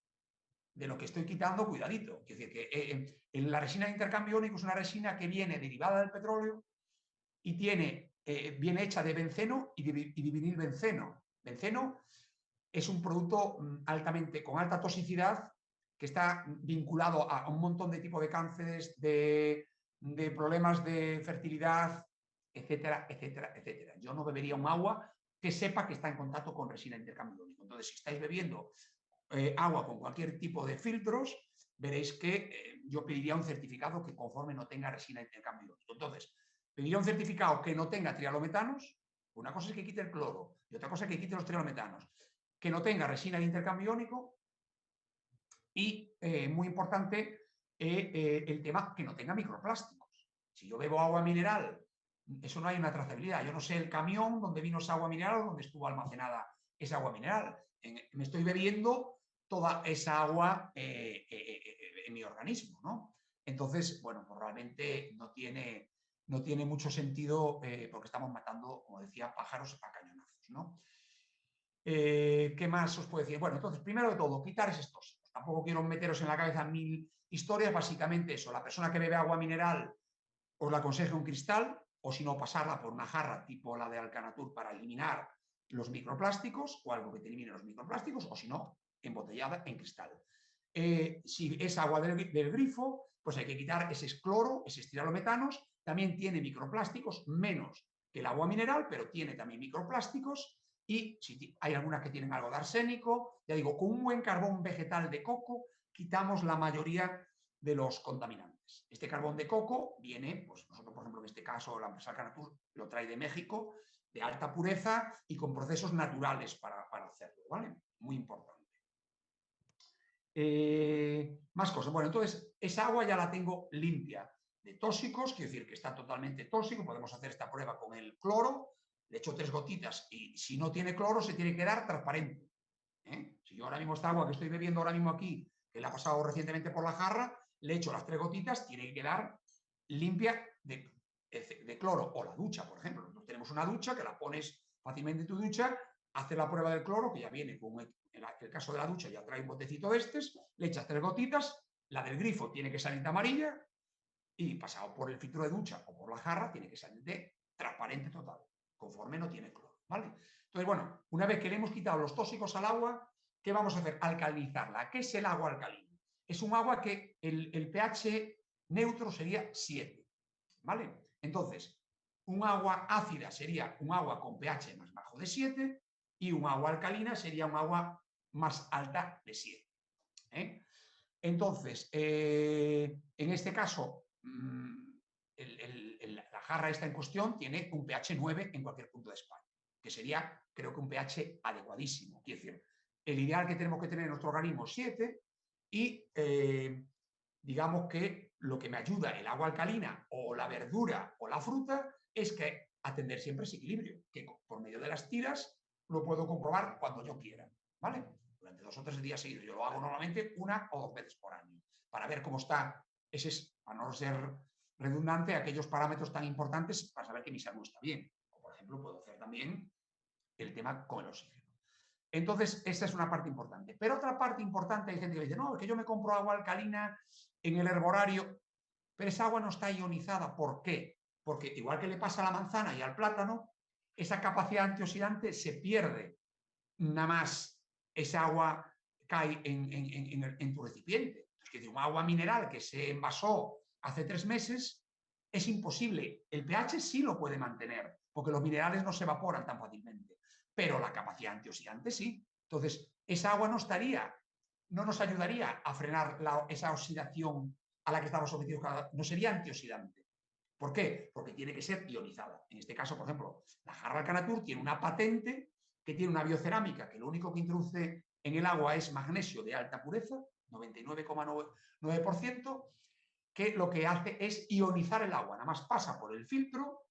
Speaker 2: de lo que estoy quitando, cuidadito. Es decir, que la resina de intercambio iónico es una resina que viene derivada del petróleo y viene hecha de benceno y de vinilbenceno. Benceno es un producto con alta toxicidad que está vinculado a un montón de tipos de cánceres, de problemas de fertilidad, etcétera, etcétera, etcétera. Yo no bebería un agua que sepa que está en contacto con resina de intercambio iónico. Entonces, si estáis bebiendo agua con cualquier tipo de filtros, veréis que yo pediría un certificado que conforme no tenga resina de intercambio iónico. Entonces, pediría un certificado que no tenga trialometanos. Una cosa es que quite el cloro y otra cosa es que quite los trialometanos. Que no tenga resina de intercambio iónico y, muy importante, el tema que no tenga microplásticos. Si yo bebo agua mineral, eso no hay una trazabilidad. Yo no sé el camión donde vino esa agua mineral o donde estuvo almacenada esa agua mineral. Me estoy bebiendo toda esa agua en mi organismo, ¿no? Entonces, bueno, pues realmente no tiene mucho sentido porque estamos matando, como decía, pájaros a cañonazos, ¿no? ¿Qué más os puedo decir? Bueno, entonces, primero de todo, quitar esos tóxicos. Tampoco quiero meteros en la cabeza 1000 historias, básicamente eso. La persona que bebe agua mineral os la aconsejo un cristal, o si no, pasarla por una jarra tipo la de Alcanatur para eliminar los microplásticos, o algo que te elimine los microplásticos, o si no, embotellada en cristal. Si es agua del grifo, pues hay que quitar ese cloro, esos trialometanos. También tiene microplásticos, menos que el agua mineral, pero tiene también microplásticos. Y si hay algunas que tienen algo de arsénico, ya digo, con un buen carbón vegetal de coco quitamos la mayoría de los contaminantes. Este carbón de coco viene, pues nosotros, por ejemplo, en este caso, la empresa Alcanatur lo trae de México, de alta pureza y con procesos naturales para hacerlo, ¿vale? Muy importante. Más cosas. Bueno, entonces, esa agua ya la tengo limpia de tóxicos, quiero decir que está totalmente tóxico. Podemos hacer esta prueba con el cloro, le echo 3 gotitas y si no tiene cloro se tiene que dar transparente. Si yo ahora mismo esta agua que estoy bebiendo ahora mismo aquí, que la he pasado recientemente por la jarra, le echo las 3 gotitas, tiene que quedar limpia de cloro. O la ducha, por ejemplo. Nosotros tenemos una ducha que la pones fácilmente en tu ducha, haces la prueba del cloro, que ya viene con el caso de la ducha, ya trae un botecito de estos, le echas 3 gotitas, la del grifo tiene que salir de amarilla y pasado por el filtro de ducha o por la jarra tiene que salir de transparente total, conforme no tiene cloro, ¿vale? Entonces, bueno, una vez que le hemos quitado los tóxicos al agua, ¿qué vamos a hacer? Alcalinizarla. ¿Qué es el agua alcalina? Es un agua que el pH neutro sería 7, ¿vale? Entonces, un agua ácida sería un agua con pH más bajo de 7 y un agua alcalina sería un agua más alta de 7. Entonces, en este caso, la jarra esta en cuestión tiene un pH 9 en cualquier punto de España, que sería, creo que un pH adecuadísimo. Quiero decir, el ideal que tenemos que tener en nuestro organismo es 7 y digamos que lo que me ayuda el agua alcalina o la verdura o la fruta es que atender siempre ese equilibrio, que por medio de las tiras lo puedo comprobar cuando yo quiera. ¿vale? Durante 2 o 3 días seguidos. Yo lo hago normalmente 1 o 2 veces por año, para ver cómo está, ese es, para no ser redundante, aquellos parámetros tan importantes para saber que mi salud está bien. O, por ejemplo, puedo hacer también el tema con el oxígeno. Entonces, esta es una parte importante. Pero otra parte importante, hay gente que dice, no, es que yo me compro agua alcalina en el herborario, pero esa agua no está ionizada. ¿Por qué? Porque igual que le pasa a la manzana y al plátano, esa capacidad antioxidante se pierde. Nada más esa agua cae en tu recipiente. Es decir, un agua mineral que se envasó hace 3 meses es imposible. El pH sí lo puede mantener, porque los minerales no se evaporan tan fácilmente, pero la capacidad antioxidante sí. Entonces, esa agua no nos ayudaría a frenar esa oxidación a la que estamos sometidos, no sería antioxidante. ¿Por qué? Porque tiene que ser ionizada. En este caso, por ejemplo, la jarra Alcanatur tiene una patente que tiene una biocerámica que lo único que introduce en el agua es magnesio de alta pureza, 99,9%, que lo que hace es ionizar el agua. Nada más pasa por el filtro,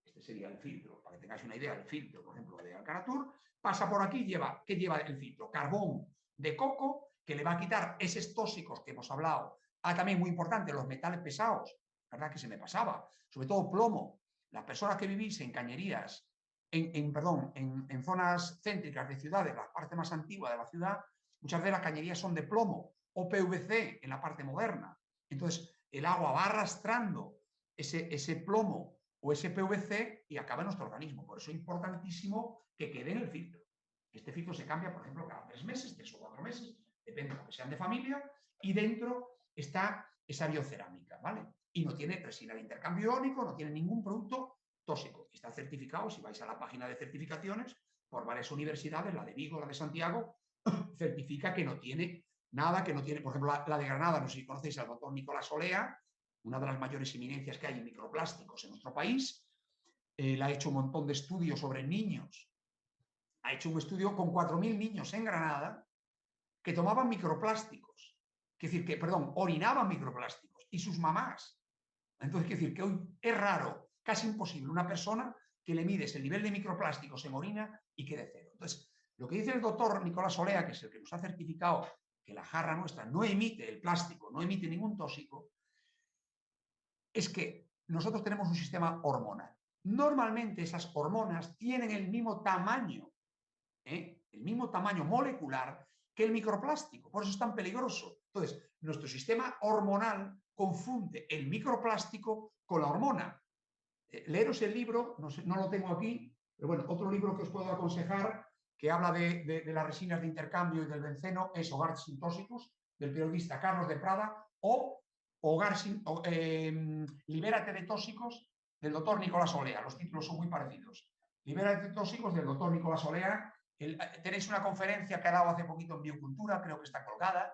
Speaker 2: este sería el filtro, para que tengáis una idea, el filtro, por ejemplo, de Alcanatur, pasa por aquí, ¿qué lleva el filtro? Carbón de coco, que le va a quitar esos tóxicos que hemos hablado. También muy importante, los metales pesados, ¿verdad? Que se me pasaba, sobre todo plomo. Las personas que vivís en cañerías, en zonas céntricas de ciudades, la parte más antigua de la ciudad, muchas veces las cañerías son de plomo o PVC en la parte moderna. Entonces, el agua va arrastrando ese plomo o ese PVC y acaba en nuestro organismo. Por eso es importantísimo que quede en el filtro. Este filtro se cambia, por ejemplo, cada 3 meses, 3 o 4 meses, depende de lo que sean de familia, y dentro está esa biocerámica, ¿vale? Y no tiene resina de intercambio iónico, no tiene ningún producto tóxico. Está certificado, si vais a la página de certificaciones, por varias universidades, la de Vigo, la de Santiago, certifica que no tiene nada, que no tiene, por ejemplo, la de Granada, no sé si conocéis al doctor Nicolás Olea, una de las mayores eminencias que hay en microplásticos en nuestro país. Él ha hecho un montón de estudios sobre niños. Ha hecho un estudio con 4.000 niños en Granada que tomaban microplásticos, orinaban microplásticos, y sus mamás. Entonces, quiero decir que hoy es raro, casi imposible, una persona que le mides el nivel de microplásticos en orina y quede cero. Entonces, lo que dice el doctor Nicolás Olea, que es el que nos ha certificado que la jarra nuestra no emite el plástico, no emite ningún tóxico, es que nosotros tenemos un sistema hormonal. Normalmente esas hormonas tienen el mismo tamaño molecular que el microplástico, por eso es tan peligroso. Entonces, nuestro sistema hormonal confunde el microplástico con la hormona. Leeros el libro, no lo tengo aquí, pero bueno, otro libro que os puedo aconsejar que habla de las resinas de intercambio y del benceno es Hogares sin tóxicos, del periodista Carlos de Prada, o Libérate de tóxicos, del doctor Nicolás Olea. Los títulos son muy parecidos. Libérate de tóxicos, del doctor Nicolás Olea. Tenéis una conferencia que ha dado hace poquito en Biocultura, creo que está colgada.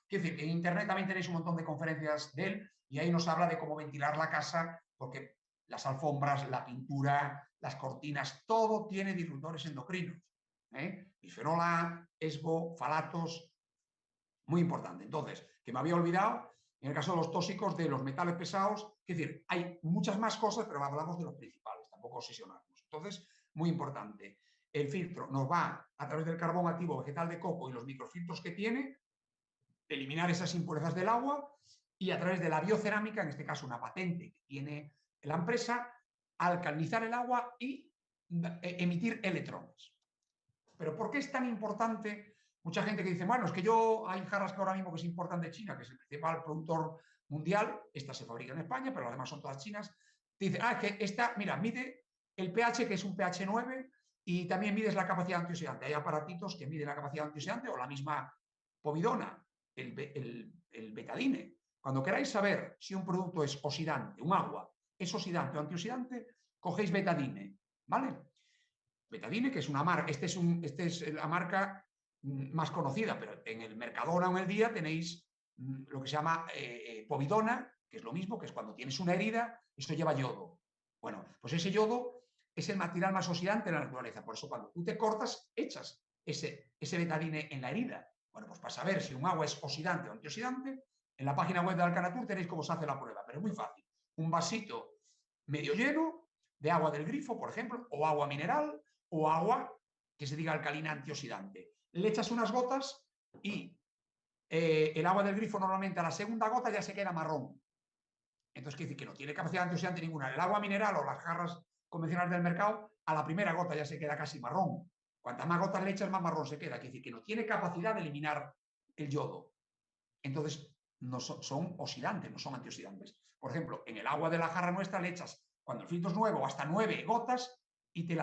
Speaker 2: Quiero decir, en internet también tenéis un montón de conferencias de él y ahí nos habla de cómo ventilar la casa, porque las alfombras, la pintura, las cortinas, todo tiene disruptores endocrinos. Bifenol A, ESBO, falatos, muy importante. Entonces, que me había olvidado, en el caso de los tóxicos, de los metales pesados, es decir, hay muchas más cosas, pero hablamos de los principales, tampoco obsesionarnos. Entonces, muy importante. El filtro nos va, a través del carbón activo vegetal de coco y los microfiltros que tiene, eliminar esas impurezas del agua, y a través de la biocerámica, en este caso una patente que tiene la empresa, alcalinizar el agua y emitir electrones. Pero ¿por qué es tan importante? Mucha gente que dice, bueno, es que hay jarras que ahora mismo que se importan de China, que es el principal productor mundial, esta se fabrica en España, pero además son todas chinas. Te dice, es que esta, mira, mide el pH, que es un pH 9, y también mides la capacidad antioxidante. Hay aparatitos que miden la capacidad antioxidante, o la misma povidona, el betadine. Cuando queráis saber si un producto es oxidante, un agua, es oxidante o antioxidante, cogéis betadine, ¿vale? Betadine, que es una marca, esta es la marca más conocida, pero en el Mercadona o en el Día tenéis lo que se llama povidona, que es lo mismo, que es cuando tienes una herida, esto lleva yodo. Bueno, pues ese yodo es el material más oxidante de la naturaleza, por eso cuando tú te cortas, echas ese betadine en la herida. Bueno, pues para saber si un agua es oxidante o antioxidante, en la página web de Alcanatur tenéis cómo se hace la prueba, pero es muy fácil. Un vasito medio lleno de agua del grifo, por ejemplo, o agua mineral, o agua que se diga alcalina antioxidante. le echas unas gotas y el agua del grifo normalmente a la segunda gota ya se queda marrón. Entonces, quiere decir que no tiene capacidad antioxidante ninguna. El agua mineral o las jarras convencionales del mercado, a la primera gota ya se queda casi marrón. Cuantas más gotas le echas, más marrón se queda. Quiere decir que no tiene capacidad de eliminar el yodo. Entonces, no son oxidantes, no son antioxidantes. Por ejemplo, en el agua de la jarra nuestra le echas, cuando el filtro es nuevo, hasta 9 gotas y te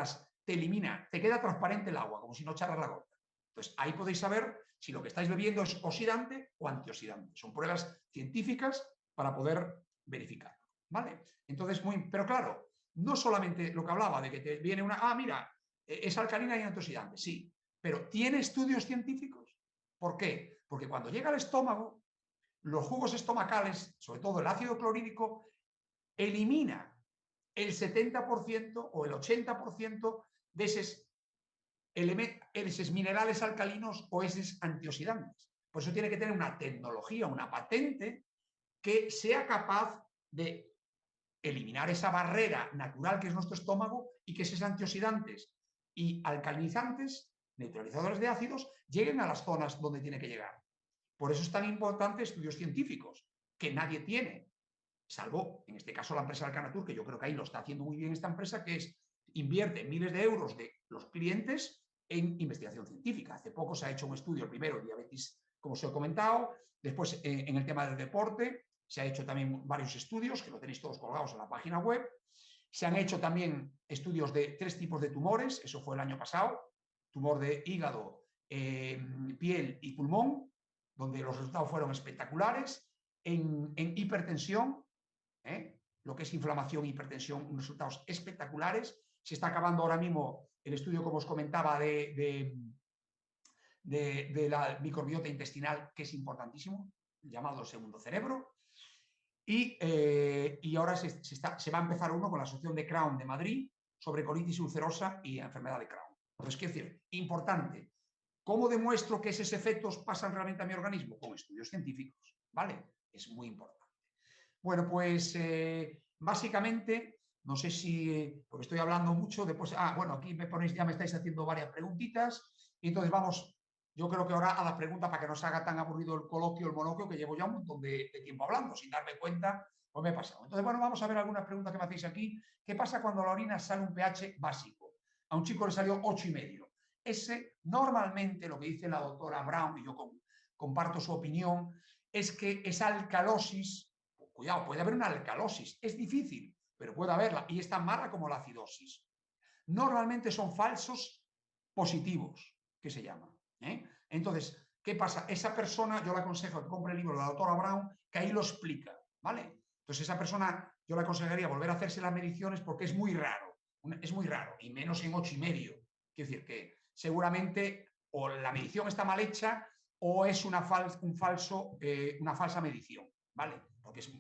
Speaker 2: elimina, te queda transparente el agua, como si no echaras la gota. Entonces, ahí podéis saber si lo que estáis bebiendo es oxidante o antioxidante. Son pruebas científicas para poder verificarlo. ¿Vale? Entonces, pero claro, no solamente lo que hablaba de que te viene una, mira, es alcalina y antioxidante, sí, pero ¿tiene estudios científicos? ¿Por qué? Porque cuando llega al estómago, los jugos estomacales, sobre todo el ácido clorhídrico, elimina el 70% o el 80% de esos minerales alcalinos o esos antioxidantes. Por eso tiene que tener una tecnología, una patente que sea capaz de eliminar esa barrera natural que es nuestro estómago y que esos antioxidantes y alcalinizantes, neutralizadores de ácidos, lleguen a las zonas donde tiene que llegar. Por eso es tan importante estudios científicos, que nadie tiene, salvo, en este caso, la empresa Alcanatur, que yo creo que ahí lo está haciendo muy bien esta empresa, que invierte miles de euros de los clientes en investigación científica. Hace poco se ha hecho un estudio, primero, diabetes, como os he comentado, después en el tema del deporte, se ha hecho también varios estudios, que lo tenéis todos colgados en la página web. Se han hecho también estudios de 3 tipos de tumores, eso fue el año pasado, tumor de hígado, piel y pulmón, donde los resultados fueron espectaculares. En hipertensión, lo que es inflamación e hipertensión, unos resultados espectaculares. Se está acabando ahora mismo el estudio, como os comentaba, de la microbiota intestinal, que es importantísimo, llamado segundo cerebro. Y ahora se va a empezar uno con la Asociación de Crohn de Madrid sobre colitis ulcerosa y enfermedad de Crohn. Entonces, quiero decir, importante. ¿Cómo demuestro que esos efectos pasan realmente a mi organismo? Con estudios científicos, ¿vale? Es muy importante. Bueno, pues básicamente, no sé si, porque estoy hablando mucho, después, bueno, aquí ya me estáis haciendo varias preguntitas, y entonces vamos, yo creo que ahora a las preguntas para que no se haga tan aburrido el coloquio, el monoquio, que llevo ya un montón de tiempo hablando, sin darme cuenta, pues me he pasado. Entonces, bueno, vamos a ver algunas preguntas que me hacéis aquí. ¿Qué pasa cuando la orina sale un pH básico? A un chico le salió 8,5. Ese, normalmente, lo que dice la doctora Brown, y yo comparto su opinión, es que esa alcalosis, cuidado, puede haber una alcalosis, es difícil, pero puede haberla, y es tan mala como la acidosis. Normalmente son falsos positivos, que se llama. Entonces, ¿qué pasa? Esa persona, yo le aconsejo que compre el libro de la doctora Brown, que ahí lo explica, ¿vale? Entonces, esa persona, yo le aconsejaría volver a hacerse las mediciones porque es muy raro, y menos en 8,5. Quiero decir que seguramente o la medición está mal hecha o es una falsa medición, ¿vale? Porque es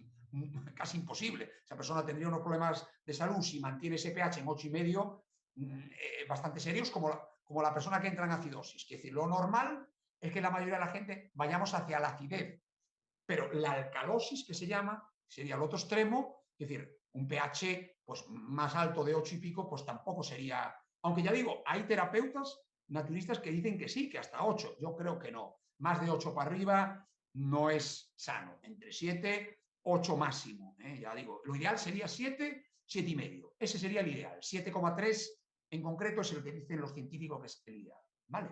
Speaker 2: casi imposible. Esa persona tendría unos problemas de salud si mantiene ese pH en 8,5 bastante serios, como la persona que entra en acidosis. Es decir, lo normal es que la mayoría de la gente vayamos hacia la acidez, pero la alcalosis, que se llama, sería el otro extremo, es decir, un pH pues, más alto de 8 y pico, pues tampoco sería... Aunque ya digo, hay terapeutas naturistas que dicen que sí, que hasta 8. Yo creo que no. Más de 8 para arriba no es sano. Entre 7, 8 máximo. Ya digo, lo ideal sería 7, 7,5. Ese sería el ideal. 7,3 en concreto es el que dicen los científicos que es el ideal. ¿Vale?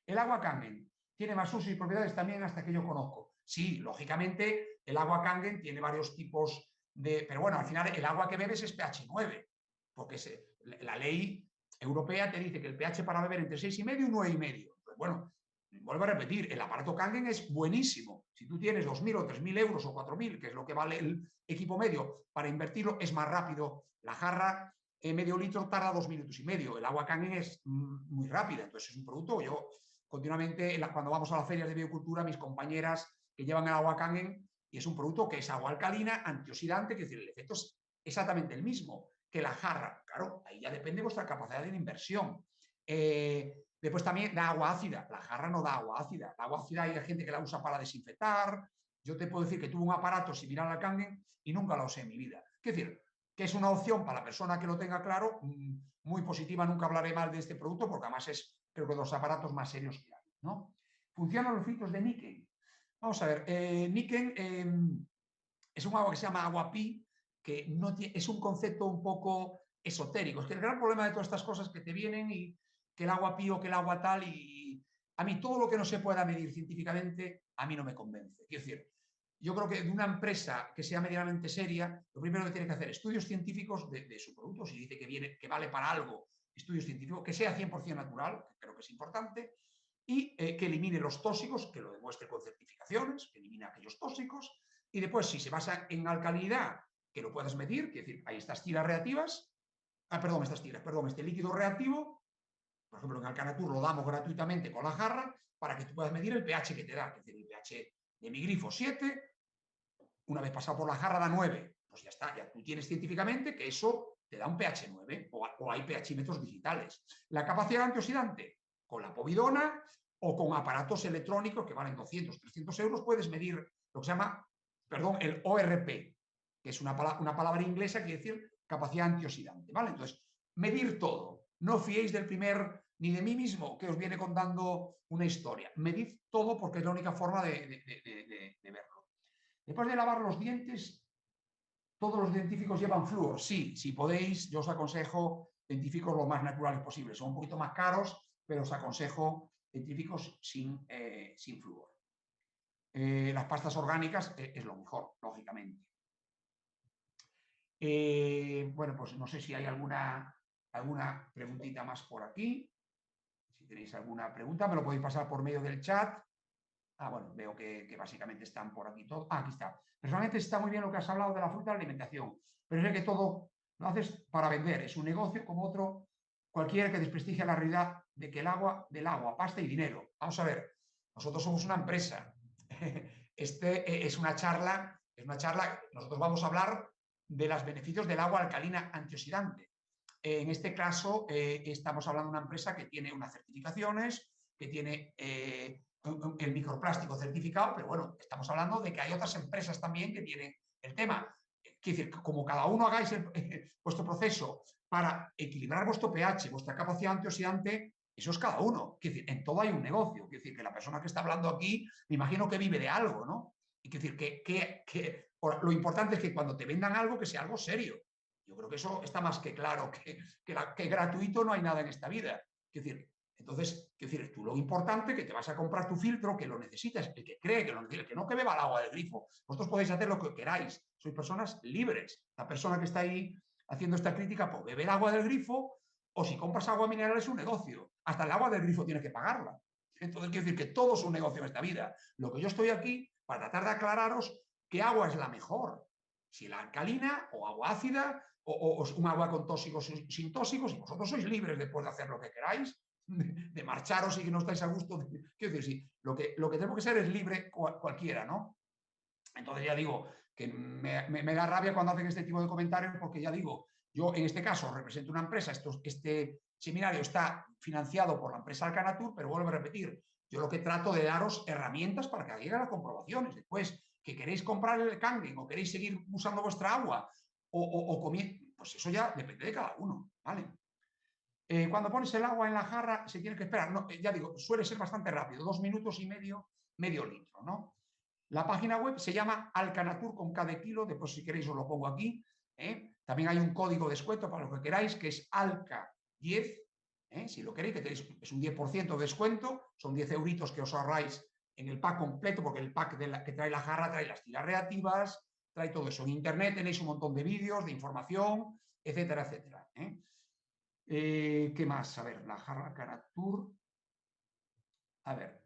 Speaker 2: El agua Kangen tiene más usos y propiedades también hasta que yo conozco. Sí, lógicamente el agua Kangen tiene varios tipos de... Pero bueno, al final el agua que bebes es pH 9, porque la ley europea te dice que el pH para beber entre 6,5 y 9,5. Pues bueno, vuelvo a repetir, el aparato Kangen es buenísimo. Si tú tienes 2.000 o 3.000 euros o 4.000, que es lo que vale el equipo medio, para invertirlo es más rápido. La jarra medio litro tarda 2,5 minutos. El agua Kangen es muy rápida, entonces es un producto. Yo continuamente, cuando vamos a las ferias de biocultura, mis compañeras que llevan el agua Kangen, y es un producto que es agua alcalina, antioxidante, que es decir, el efecto es exactamente el mismo que la jarra. Claro, ahí ya depende de vuestra capacidad de inversión. Después también da agua ácida. La jarra no da agua ácida. La agua ácida hay gente que la usa para desinfectar. Yo te puedo decir que tuve un aparato similar al Kangen y nunca lo usé en mi vida. Es decir, que es una opción para la persona que lo tenga claro, muy positiva. Nunca hablaré mal de este producto porque además es, creo que, de los aparatos más serios que hay. ¿no? ¿Funcionan los filtros de níquel? Vamos a ver, níquel es un agua que se llama agua pi, que no tiene, es un concepto un poco esotérico. Es que el gran problema de todas estas cosas que te vienen y que el agua pi o que el agua tal, y a mí todo lo que no se pueda medir científicamente, a mí no me convence. Quiero decir, yo creo que de una empresa que sea medianamente seria, lo primero que tiene que hacer estudios científicos de su producto, si dice que vale para algo, estudios científicos, que sea 100% natural, que creo que es importante, y que elimine los tóxicos, que lo demuestre con certificaciones, que elimine aquellos tóxicos, y después, si se basa en alcalinidad, que lo puedas medir, que decir, hay estas tiras reactivas, este líquido reactivo, por ejemplo, en Alcanatur lo damos gratuitamente con la jarra para que tú puedas medir el pH que te da, es decir, el pH de mi grifo 7, una vez pasado por la jarra da 9, pues ya está, ya tú tienes científicamente que eso te da un pH 9 o hay pHímetros digitales. La capacidad antioxidante, con la povidona o con aparatos electrónicos que valen 200, 300 euros, puedes medir lo que se llama, perdón, el ORP, que es una palabra inglesa que quiere decir capacidad antioxidante, ¿vale? Entonces, medir todo. No fiéis del primer ni de mí mismo que os viene contando una historia. Medid todo porque es la única forma de verlo. Después de lavar los dientes, todos los científicos llevan flúor. Sí, si podéis, yo os aconsejo científicos lo más naturales posible. Son un poquito más caros, pero os aconsejo científicos sin flúor. Las pastas orgánicas es lo mejor, lógicamente. Bueno, pues no sé si hay alguna preguntita más por aquí. Si tenéis alguna pregunta, me lo podéis pasar por medio del chat. Bueno, veo que básicamente están por aquí todos. Aquí está. Personalmente está muy bien lo que has hablado de la fruta y la alimentación, pero es que todo lo haces para vender. Es un negocio como otro cualquiera que desprestigia la realidad de que del agua, pasta y dinero. Vamos a ver, nosotros somos una empresa. Es una charla, nosotros vamos a hablar de los beneficios del agua alcalina antioxidante. En este caso, estamos hablando de una empresa que tiene unas certificaciones, que tiene el microplástico certificado, pero bueno, estamos hablando de que hay otras empresas también que tienen el tema. Quiere decir, como cada uno hagáis vuestro proceso para equilibrar vuestro pH, vuestra capacidad antioxidante, eso es cada uno. Quiere decir, en todo hay un negocio. Quiere decir, que la persona que está hablando aquí, me imagino que vive de algo, ¿no? Y quiere decir, que lo importante es que cuando te vendan algo, que sea algo serio. Yo creo que eso está más que claro, que gratuito no hay nada en esta vida. Quiero decir, entonces, quiero decir, tú lo importante que te vas a comprar tu filtro, que lo necesitas, el que cree que lo necesita, el que no que beba el agua del grifo. Vosotros podéis hacer lo que queráis, sois personas libres. La persona que está ahí haciendo esta crítica, pues bebe el agua del grifo, o si compras agua mineral es un negocio. Hasta el agua del grifo tienes que pagarla. Entonces, quiero decir que todo es un negocio en esta vida. Lo que yo estoy aquí para tratar de aclararos qué agua es la mejor. Si la alcalina o agua ácida o un agua con tóxicos sin tóxicos, y vosotros sois libres después de hacer lo que queráis, de marcharos y que no estáis a gusto. Quiero decir, sí, lo que tenemos que ser es libre cualquiera, ¿no? Entonces ya digo que me da rabia cuando hacen este tipo de comentarios porque ya digo, yo en este caso represento una empresa, este seminario está financiado por la empresa Alcanatur, pero vuelvo a repetir, yo lo que trato de daros herramientas para que lleguen las comprobaciones. Después, que queréis comprar el Kangen o queréis seguir usando vuestra agua o comiendo, pues eso ya depende de cada uno, ¿vale? Cuando pones el agua en la jarra se tiene que esperar, no, ya digo, suele ser bastante rápido, 2 minutos y medio litro, ¿no? La página web se llama Alcanatur con cada kilo, después si queréis os lo pongo aquí. También hay un código de descuento para lo que queráis, que es ALCA10, si lo queréis, que tenéis, es un 10% de descuento, son 10 euritos que os ahorráis en el pack completo, porque el pack que trae la jarra trae las tiras reactivas, trae todo eso. En internet tenéis un montón de vídeos, de información, etcétera, etcétera. ¿Qué más? A ver, la jarra Alcanatur. A ver.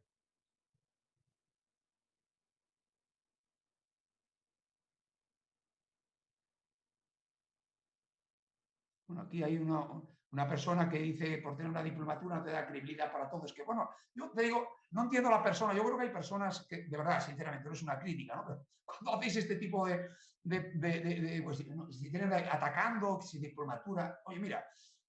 Speaker 2: Bueno, aquí hay una persona que dice, por tener una diplomatura no te da credibilidad para todos. Que bueno, yo te digo, no entiendo a la persona. Yo creo que hay personas que, de verdad, sinceramente, no es una crítica, ¿no? Pero cuando hacéis este tipo pues, si tienen atacando, si diplomatura. Oye, mira,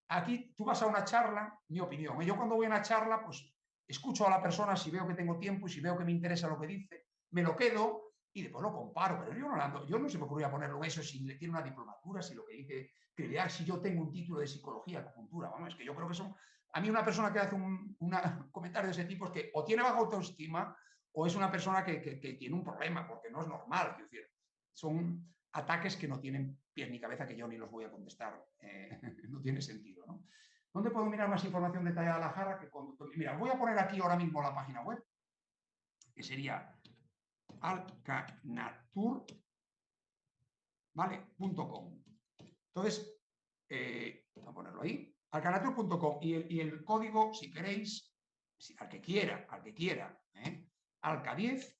Speaker 2: aquí tú vas a una charla, mi opinión. Yo cuando voy a una charla, pues escucho a la persona si veo que tengo tiempo y si veo que me interesa lo que dice, me lo quedo y después lo comparo. Pero yo no se me ocurría ponerlo en eso si le tiene una diplomatura, si lo que dice credibilidad, si yo tengo un título de psicología, acupuntura. Bueno, es que yo creo que son a mí una persona que hace un comentario de ese tipo es que o tiene baja autoestima o es una persona que tiene un problema, porque no es normal. Es decir, son ataques que no tienen pies ni cabeza, que yo ni los voy a contestar. No tiene sentido, ¿no? ¿Dónde puedo mirar más información detallada de la jarra? Mira, voy a poner aquí ahora mismo la página web, que sería alcanatur, ¿vale? .com. Entonces, voy a ponerlo ahí, alcanatur.com, y el código, si queréis, al que quiera, alca10,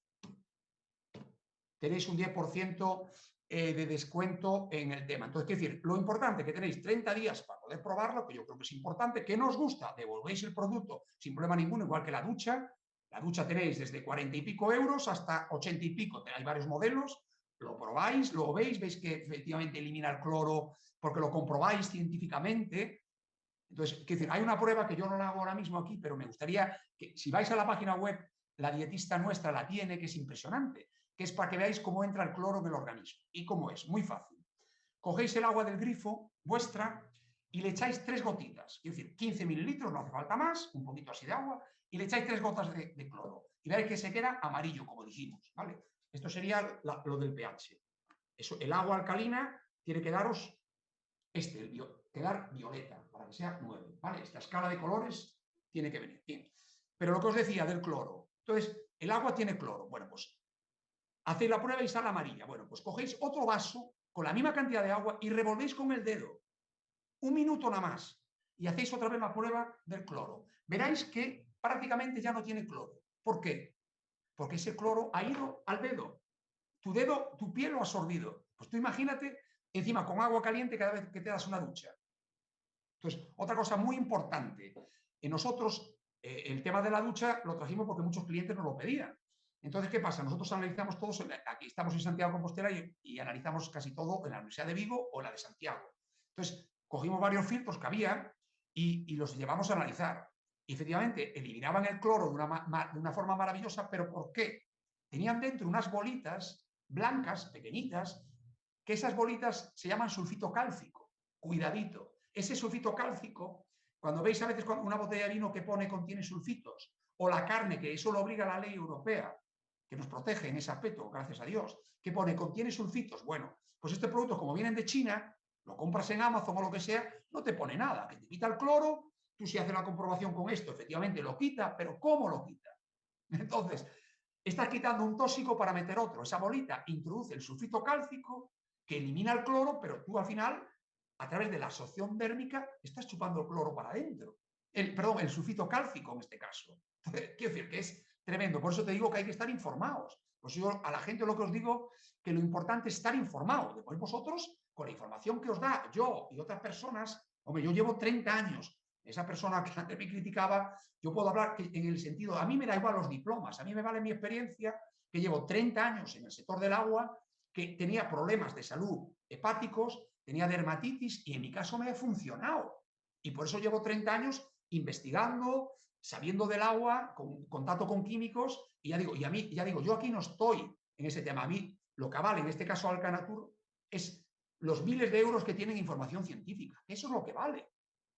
Speaker 2: tenéis un 10% de descuento en el tema. Entonces, quiero decir, lo importante es que tenéis 30 días para poder probarlo, que yo creo que es importante. Que no os gusta, devolvéis el producto sin problema ninguno, igual que la ducha. La ducha tenéis desde 40 y pico euros hasta 80 y pico. Hay varios modelos, lo probáis, lo veis que efectivamente elimina el cloro porque lo comprobáis científicamente. Entonces, quiero decir, hay una prueba que yo no la hago ahora mismo aquí, pero me gustaría que si vais a la página web, la dietista nuestra la tiene, que es impresionante, que es para que veáis cómo entra el cloro en el organismo. ¿Y cómo es? Muy fácil. Cogéis el agua del grifo vuestra y le echáis 3 gotitas, es decir, 15 mililitros, no hace falta más, un poquito así de agua, y le echáis 3 gotas de cloro. Y veréis que se queda amarillo, como dijimos, ¿vale? Esto sería lo del pH. Eso, el agua alcalina tiene que daros quedar violeta, para que sea 9, ¿vale? Esta escala de colores tiene que venir. Bien. Pero lo que os decía del cloro. Entonces, el agua tiene cloro. Bueno, pues hacéis la prueba y sale amarilla. Bueno, pues cogéis otro vaso con la misma cantidad de agua y revolvéis con el dedo. 1 minuto nada más. Y hacéis otra vez la prueba del cloro. Veréis que prácticamente ya no tiene cloro. ¿Por qué? Porque ese cloro ha ido al dedo. Tu piel lo ha absorbido. Pues tú imagínate encima con agua caliente cada vez que te das una ducha. Entonces, otra cosa muy importante. En nosotros, el tema de la ducha lo trajimos porque muchos clientes nos lo pedían. Entonces, ¿qué pasa? Nosotros analizamos todos, aquí estamos en Santiago de Compostela y analizamos casi todo en la Universidad de Vigo o en la de Santiago. Entonces, cogimos varios filtros que había y los llevamos a analizar. Y efectivamente, eliminaban el cloro de una forma maravillosa, pero ¿por qué? Tenían dentro unas bolitas blancas, pequeñitas, que esas bolitas se llaman sulfito cálcico. Cuidadito. Ese sulfito cálcico, cuando veis a veces una botella de vino que contiene sulfitos, o la carne, que eso lo obliga la ley europea, que nos protege en ese aspecto, gracias a Dios, que contiene sulfitos. Bueno, pues este producto, como vienen de China, lo compras en Amazon o lo que sea, no te pone nada, que te quita el cloro. Tú si haces la comprobación con esto, efectivamente lo quita, pero ¿cómo lo quita? Entonces, estás quitando un tóxico para meter otro. Esa bolita introduce el sulfito cálcico que elimina el cloro, pero tú al final, a través de la absorción dérmica, estás chupando el cloro para adentro. El sulfito cálcico en este caso. Entonces, quiero decir que es tremendo. Por eso te digo que hay que estar informados. Pues yo a la gente lo que os digo, que lo importante es estar informado. Después vosotros, con la información que os da yo y otras personas, hombre, yo llevo 30 años. Esa persona que antes me criticaba, yo puedo hablar en el sentido, a mí me da igual los diplomas, a mí me vale mi experiencia, que llevo 30 años en el sector del agua, que tenía problemas de salud hepáticos, tenía dermatitis y en mi caso me ha funcionado. Y por eso llevo 30 años investigando, sabiendo del agua, con contacto con químicos, y ya digo, yo aquí no estoy en ese tema. A mí lo que vale, en este caso Alcanatur, es los miles de euros que tienen información científica. Eso es lo que vale.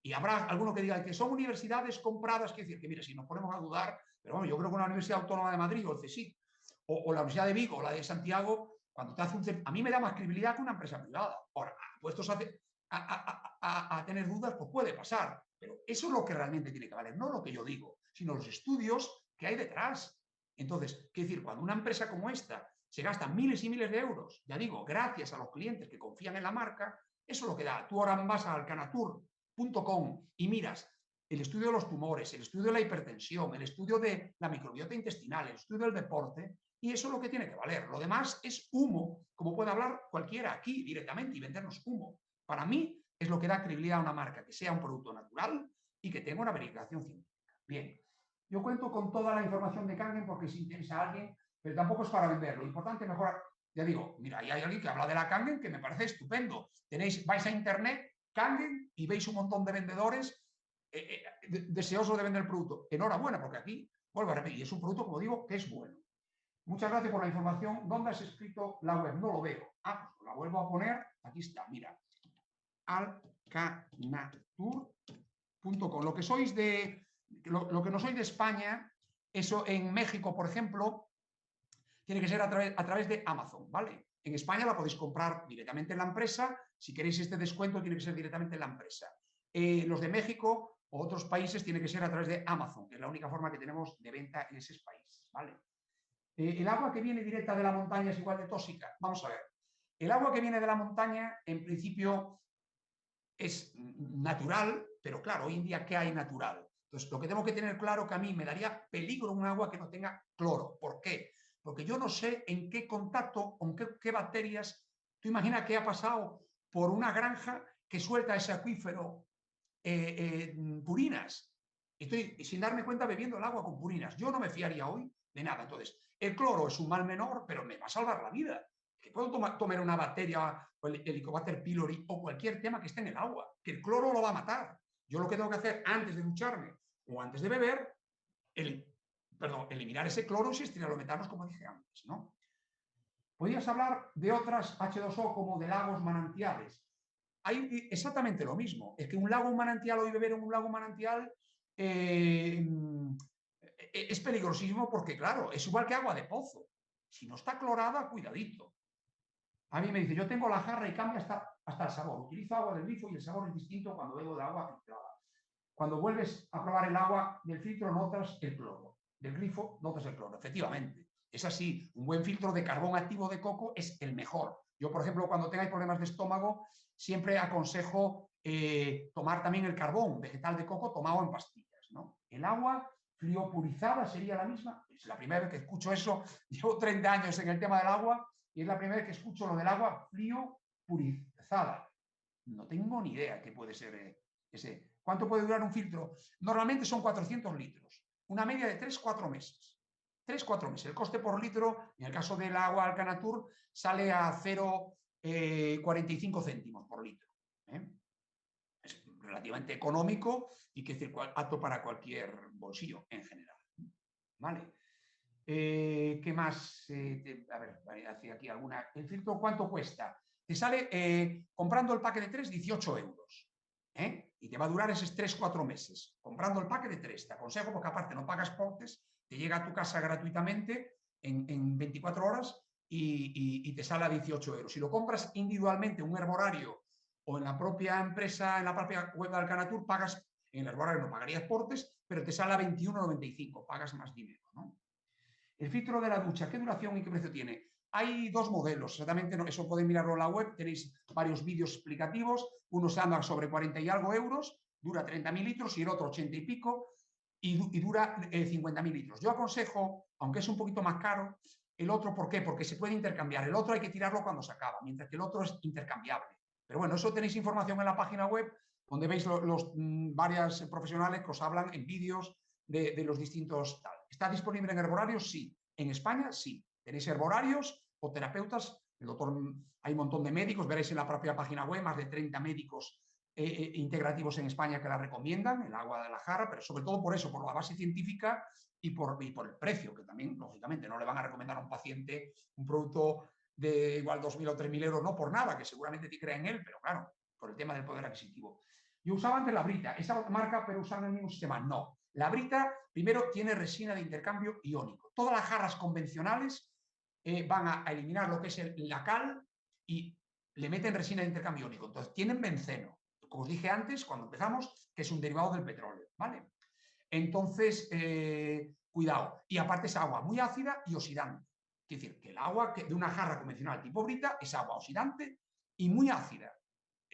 Speaker 2: Y habrá alguno que diga que son universidades compradas, que decir que, mire, si nos ponemos a dudar, pero bueno, yo creo que una Universidad Autónoma de Madrid o el CSIC, o la Universidad de Vigo o la de Santiago, cuando te hace a mí me da más credibilidad que una empresa privada. Ahora, puestos a tener dudas, pues puede pasar, pero eso es lo que realmente tiene que valer, no lo que yo digo, sino los estudios que hay detrás. Entonces, quiero decir, cuando una empresa como esta se gasta miles y miles de euros, ya digo, gracias a los clientes que confían en la marca, eso es lo que da. Tú ahora vas a alcanatur.com y miras el estudio de los tumores, el estudio de la hipertensión, el estudio de la microbiota intestinal, el estudio del deporte, y eso es lo que tiene que valer. Lo demás es humo, como puede hablar cualquiera aquí directamente y vendernos humo. Para mí es lo que da credibilidad a una marca, que sea un producto natural y que tenga una verificación científica. Bien, yo cuento con toda la información de Kangen porque si interesa a alguien, pero tampoco es para venderlo. Lo importante es mejorar. Ya digo, mira, hay alguien que habla de la Kangen que me parece estupendo. Vais a internet, Kangen, y veis un montón de vendedores deseosos de vender el producto. Enhorabuena, porque aquí, vuelvo a repetir, es un producto, como digo, que es bueno. Muchas gracias por la información. ¿Dónde has escrito la web? No lo veo. Ah, pues la vuelvo a poner. Aquí está, mira. Alcanatur.com. .com. Lo que no sois de España, eso en México, por ejemplo, tiene que ser a través de Amazon, ¿vale? En España la podéis comprar directamente en la empresa. Si queréis este descuento, tiene que ser directamente en la empresa. Los de México o otros países tiene que ser a través de Amazon, que es la única forma que tenemos de venta en esos países, ¿vale? ¿El agua que viene directa de la montaña es igual de tóxica? Vamos a ver. El agua que viene de la montaña, en principio, es natural, pero claro, hoy en día, ¿qué hay natural? Entonces, lo que tengo que tener claro es que a mí me daría peligro un agua que no tenga cloro. ¿Por qué? Porque yo no sé en qué contacto, con qué bacterias. Tú imaginas que ha pasado por una granja que suelta ese acuífero purinas. Estoy, sin darme cuenta, bebiendo el agua con purinas. Yo no me fiaría hoy de nada. Entonces, el cloro es un mal menor, pero me va a salvar la vida. Que puedo tomar una bacteria, o el Helicobacter pylori o cualquier tema que esté en el agua, que el cloro lo va a matar. Yo lo que tengo que hacer antes de ducharme o antes de beber, eliminar ese cloro y esterilometanos, como dije antes, ¿no? Podrías hablar de otras H2O como de lagos manantiales. Hay exactamente lo mismo. Es que un lago, un manantial, hoy beber en un lago, un manantial, es peligrosísimo porque, claro, es igual que agua de pozo. Si no está clorada, cuidadito. A mí me dice, yo tengo la jarra y cambia hasta el sabor. Utilizo agua del grifo y el sabor es distinto cuando bebo de agua filtrada. Cuando vuelves a probar el agua del filtro, notas el cloro. Del grifo, notas el cloro. Efectivamente, es así. Un buen filtro de carbón activo de coco es el mejor. Yo, por ejemplo, cuando tengáis problemas de estómago, siempre aconsejo tomar también el carbón vegetal de coco tomado en pastillas, ¿no? El agua friopurizada sería la misma. Es la primera vez que escucho eso. Llevo 30 años en el tema del agua y es la primera vez que escucho lo del agua friopurizada. No tengo ni idea qué puede ser ese. ¿Cuánto puede durar un filtro? Normalmente son 400 litros. Una media de 3-4 meses. 3-4 meses. El coste por litro, en el caso del agua Alcanatur, sale a 0,45 céntimos por litro. Es relativamente económico y que es apto para cualquier bolsillo en general. ¿Vale? ¿Qué más? A ver, hacia aquí alguna. ¿El filtro cuánto cuesta? Te sale, comprando el paque de 3, 18 euros. Y te va a durar esos 3-4 meses. Comprando el paque de 3, te aconsejo, porque aparte no pagas portes, te llega a tu casa gratuitamente en 24 horas y te sale a 18 euros. Si lo compras individualmente en un herborario o en la propia empresa, en la propia web de Alcanatur, pagas, en el herborario no pagarías portes, pero te sale a 21,95, pagas más dinero, ¿no? El filtro de la ducha, ¿qué duración y qué precio tiene? Hay dos modelos, exactamente, eso podéis mirarlo en la web, tenéis varios vídeos explicativos, uno se anda sobre 40 y algo euros, dura 30.000 litros y el otro 80 y pico y dura 50.000 litros. Yo aconsejo, aunque es un poquito más caro, el otro, ¿por qué? Porque se puede intercambiar, el otro hay que tirarlo cuando se acaba, mientras que el otro es intercambiable. Pero bueno, eso tenéis información en la página web, donde veis varias profesionales que os hablan en vídeos de los distintos tal. ¿Está disponible en herborarios? Sí. En España, sí. Tenéis herborarios o terapeutas. El doctor, hay un montón de médicos, veréis en la propia página web, más de 30 médicos integrativos en España que la recomiendan, el agua de la jarra, pero sobre todo por eso, por la base científica y por el precio, que también, lógicamente, no le van a recomendar a un paciente un producto de igual 2.000 o 3.000 euros, no por nada, que seguramente te crea en él, pero claro, por el tema del poder adquisitivo. Yo usaba antes la Brita, esa marca, pero usan el mismo sistema. No. La Brita, primero, tiene resina de intercambio iónico. Todas las jarras convencionales van a eliminar lo que es la cal y le meten resina de intercambio iónico. Entonces, tienen benceno. Como os dije antes, cuando empezamos, que es un derivado del petróleo, ¿vale? Entonces, cuidado. Y aparte es agua muy ácida y oxidante. Es decir, que el agua de una jarra convencional tipo Brita es agua oxidante y muy ácida.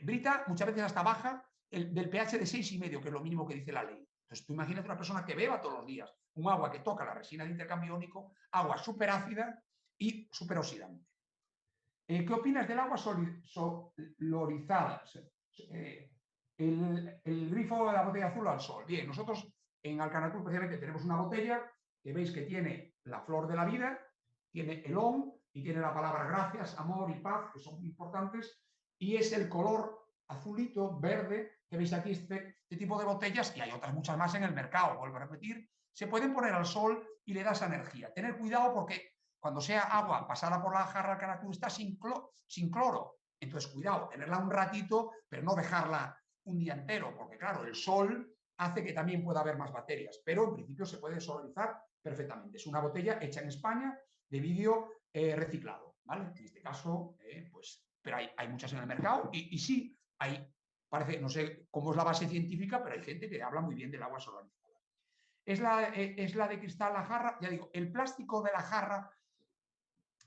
Speaker 2: Brita muchas veces hasta baja del pH de 6,5, que es lo mínimo que dice la ley. Entonces, tú imagínate una persona que beba todos los días un agua que toca la resina de intercambio iónico, agua súper ácida y súper oxidante. ¿Qué opinas del agua solorizada? El grifo de la botella azul al sol. Bien, nosotros en Alcanatur precisamente tenemos una botella que veis que tiene la flor de la vida, tiene el OM y tiene la palabra gracias, amor y paz, que son muy importantes, y es el color azulito, verde, que veis aquí este tipo de botellas, y hay otras muchas más en el mercado, vuelvo a repetir, se pueden poner al sol y le das energía. Tener cuidado porque cuando sea agua pasada por la jarra Alcanatur está sin cloro. Entonces, cuidado, tenerla un ratito, pero no dejarla un día entero, porque claro, el sol hace que también pueda haber más bacterias, pero en principio se puede solarizar perfectamente. Es una botella hecha en España de vidrio reciclado, ¿vale? En este caso, pues, pero hay muchas en el mercado y sí, parece, no sé cómo es la base científica, pero hay gente que habla muy bien del agua solarizada. Es la de cristal la jarra, ya digo, el plástico de la jarra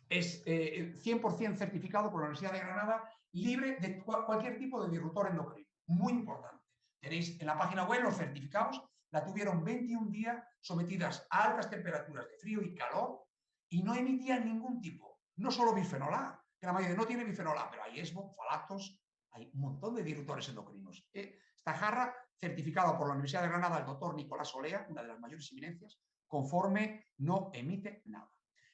Speaker 2: es 100% certificado por la Universidad de Granada, libre de cualquier tipo de disruptor endocrino. Muy importante. Tenéis en la página web los certificados, la tuvieron 21 días sometidas a altas temperaturas de frío y calor y no emitían ningún tipo, no solo bifenol A, que la mayoría no tiene bifenol A, pero hay ESBO, falatos, hay un montón de disruptores endocrinos. Esta jarra, certificada por la Universidad de Granada, el doctor Nicolás Olea, una de las mayores eminencias, conforme no emite nada.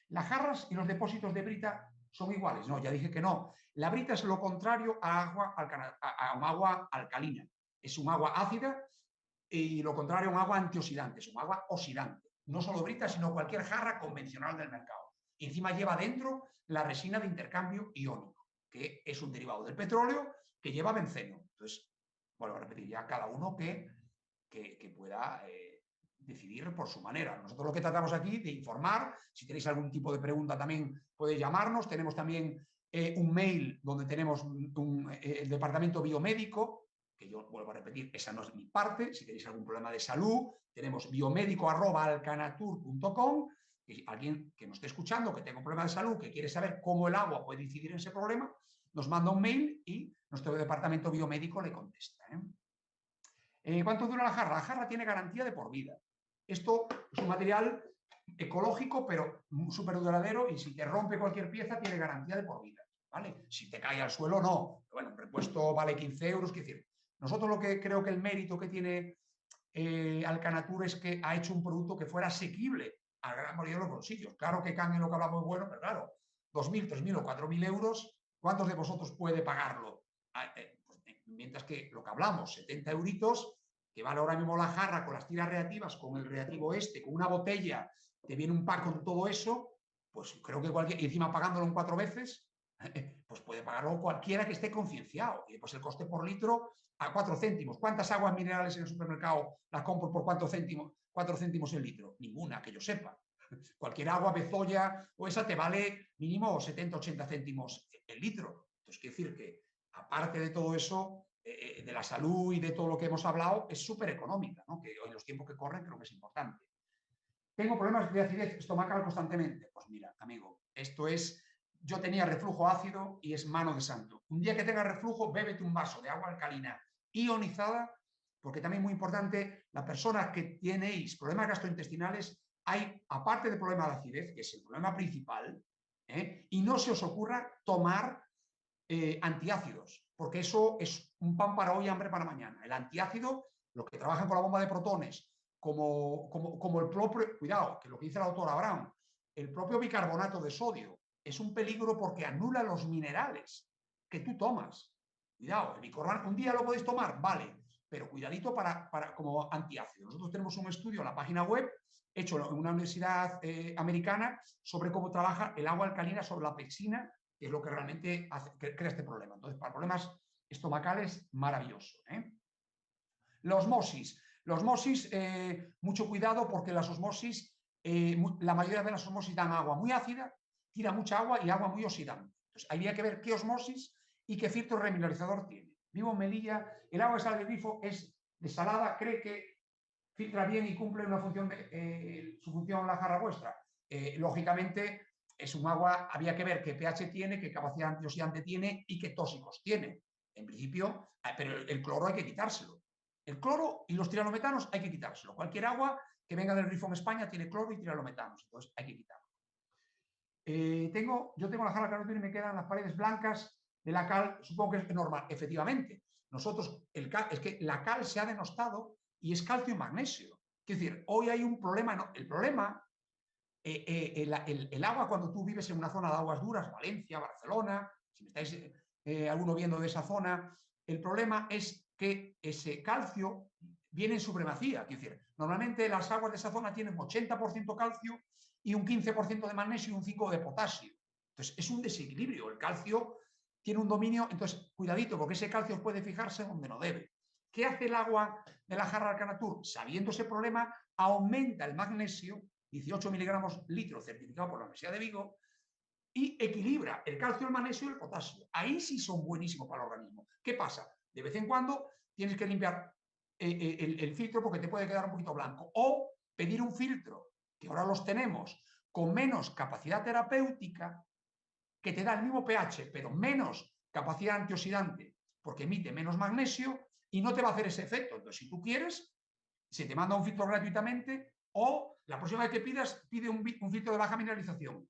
Speaker 2: Las jarras y los depósitos de brita son iguales. No, ya dije que no. La brita es lo contrario a un agua alcalina. Es un agua ácida y lo contrario a un agua antioxidante. Es un agua oxidante. No solo brita, sino cualquier jarra convencional del mercado. Y encima lleva dentro la resina de intercambio iónico, que es un derivado del petróleo que lleva benceno. Entonces, vuelvo a repetir, ya cada uno que pueda decidir por su manera. Nosotros lo que tratamos aquí de informar, si tenéis algún tipo de pregunta también podéis llamarnos, tenemos también un mail donde tenemos el departamento biomédico, que yo vuelvo a repetir, esa no es mi parte, si tenéis algún problema de salud, tenemos biomédico@alcanatur.com, y alguien que nos esté escuchando, que tenga un problema de salud, que quiere saber cómo el agua puede incidir en ese problema, nos manda un mail y nuestro departamento biomédico le contesta. ¿Cuánto dura la jarra? La jarra tiene garantía de por vida. Esto es un material ecológico, pero súper duradero, y si te rompe cualquier pieza, tiene garantía de por vida. ¿Vale? Si te cae al suelo, no. Bueno, un repuesto vale 15 euros. Es decir, nosotros lo que creo que el mérito que tiene Alcanatur es que ha hecho un producto que fuera asequible al gran mayoría de los bolsillos. Claro que cambia lo que hablamos muy bueno, pero claro, 2.000, 3.000 o 4.000 euros, ¿cuántos de vosotros puede pagarlo? Mientras que lo que hablamos, 70 euritos, que vale ahora mismo la jarra con las tiras reactivas, con el reactivo con una botella, te viene un pack con todo eso, pues creo que cualquier, y encima pagándolo en 4 veces, pues puede pagarlo cualquiera que esté concienciado. Y después el coste por litro a 4 céntimos. ¿Cuántas aguas minerales en el supermercado las compro por 4 céntimos el litro? Ninguna, que yo sepa. Cualquier agua, bezoya o esa te vale mínimo 70, 80 céntimos el litro. Entonces, quiere decir que aparte de todo eso, de la salud y de todo lo que hemos hablado, es súper económica, ¿no? Que en los tiempos que corren creo que es importante. ¿Tengo problemas de acidez estomacal constantemente? Pues mira, amigo, esto es, yo tenía reflujo ácido y es mano de santo. Un día que tengas reflujo, bébete un vaso de agua alcalina ionizada, porque también muy importante, las personas que tenéis problemas gastrointestinales, hay, aparte del problema de acidez, que es el problema principal, y no se os ocurra tomar antiácidos, porque eso es un pan para hoy, hambre para mañana. El antiácido, los que trabajan con la bomba de protones, como el propio, cuidado, que lo que dice la doctora Brown, el propio bicarbonato de sodio es un peligro porque anula los minerales que tú tomas. Cuidado, el bicarbonato, un día lo podéis tomar, vale, pero cuidadito como antiácido. Nosotros tenemos un estudio en la página web hecho en una universidad americana sobre cómo trabaja el agua alcalina sobre la pexina, que es lo que realmente crea este problema. Entonces, para problemas estomacales, maravilloso. La osmosis. La osmosis, mucho cuidado porque las osmosis, la mayoría de las osmosis dan agua muy ácida, tira mucha agua y agua muy oxidante. Entonces, habría que ver qué osmosis y qué filtro remineralizador tiene. Vivo en Melilla, el agua de sal de grifo es desalada, cree que filtra bien y cumple una función su función la jarra vuestra. Lógicamente, es un agua, había que ver qué pH tiene, qué capacidad antioxidante tiene y qué tóxicos tiene. En principio, pero el cloro hay que quitárselo. El cloro y los tiralometanos hay que quitárselo. Cualquier agua que venga del grifo en España tiene cloro y tiralometanos, entonces hay que quitarlo. Yo tengo la jarra Alcanatur y me quedan las paredes blancas de la cal, supongo que es normal. Efectivamente, nosotros, es que la cal se ha denostado y es calcio y magnesio. Es decir, hoy hay un problema, ¿no? El problema, el agua cuando tú vives en una zona de aguas duras, Valencia, Barcelona, si me estáis alguno viendo de esa zona, el problema es que ese calcio viene en supremacía. Es decir, normalmente las aguas de esa zona tienen 80% calcio y un 15% de magnesio y un 5% de potasio. Entonces, es un desequilibrio. El calcio tiene un dominio, entonces, cuidadito, porque ese calcio puede fijarse donde no debe. ¿Qué hace el agua de la jarra Alcanatur? Sabiendo ese problema, aumenta el magnesio, 18 miligramos litro, certificado por la Universidad de Vigo, y equilibra el calcio, el magnesio y el potasio. Ahí sí son buenísimos para el organismo. ¿Qué pasa? De vez en cuando tienes que limpiar el filtro porque te puede quedar un poquito blanco. O pedir un filtro, que ahora los tenemos, con menos capacidad terapéutica, que te da el mismo pH, pero menos capacidad antioxidante, porque emite menos magnesio y no te va a hacer ese efecto. Entonces, si tú quieres, se te manda un filtro gratuitamente o la próxima vez que pidas, pide un filtro de baja mineralización,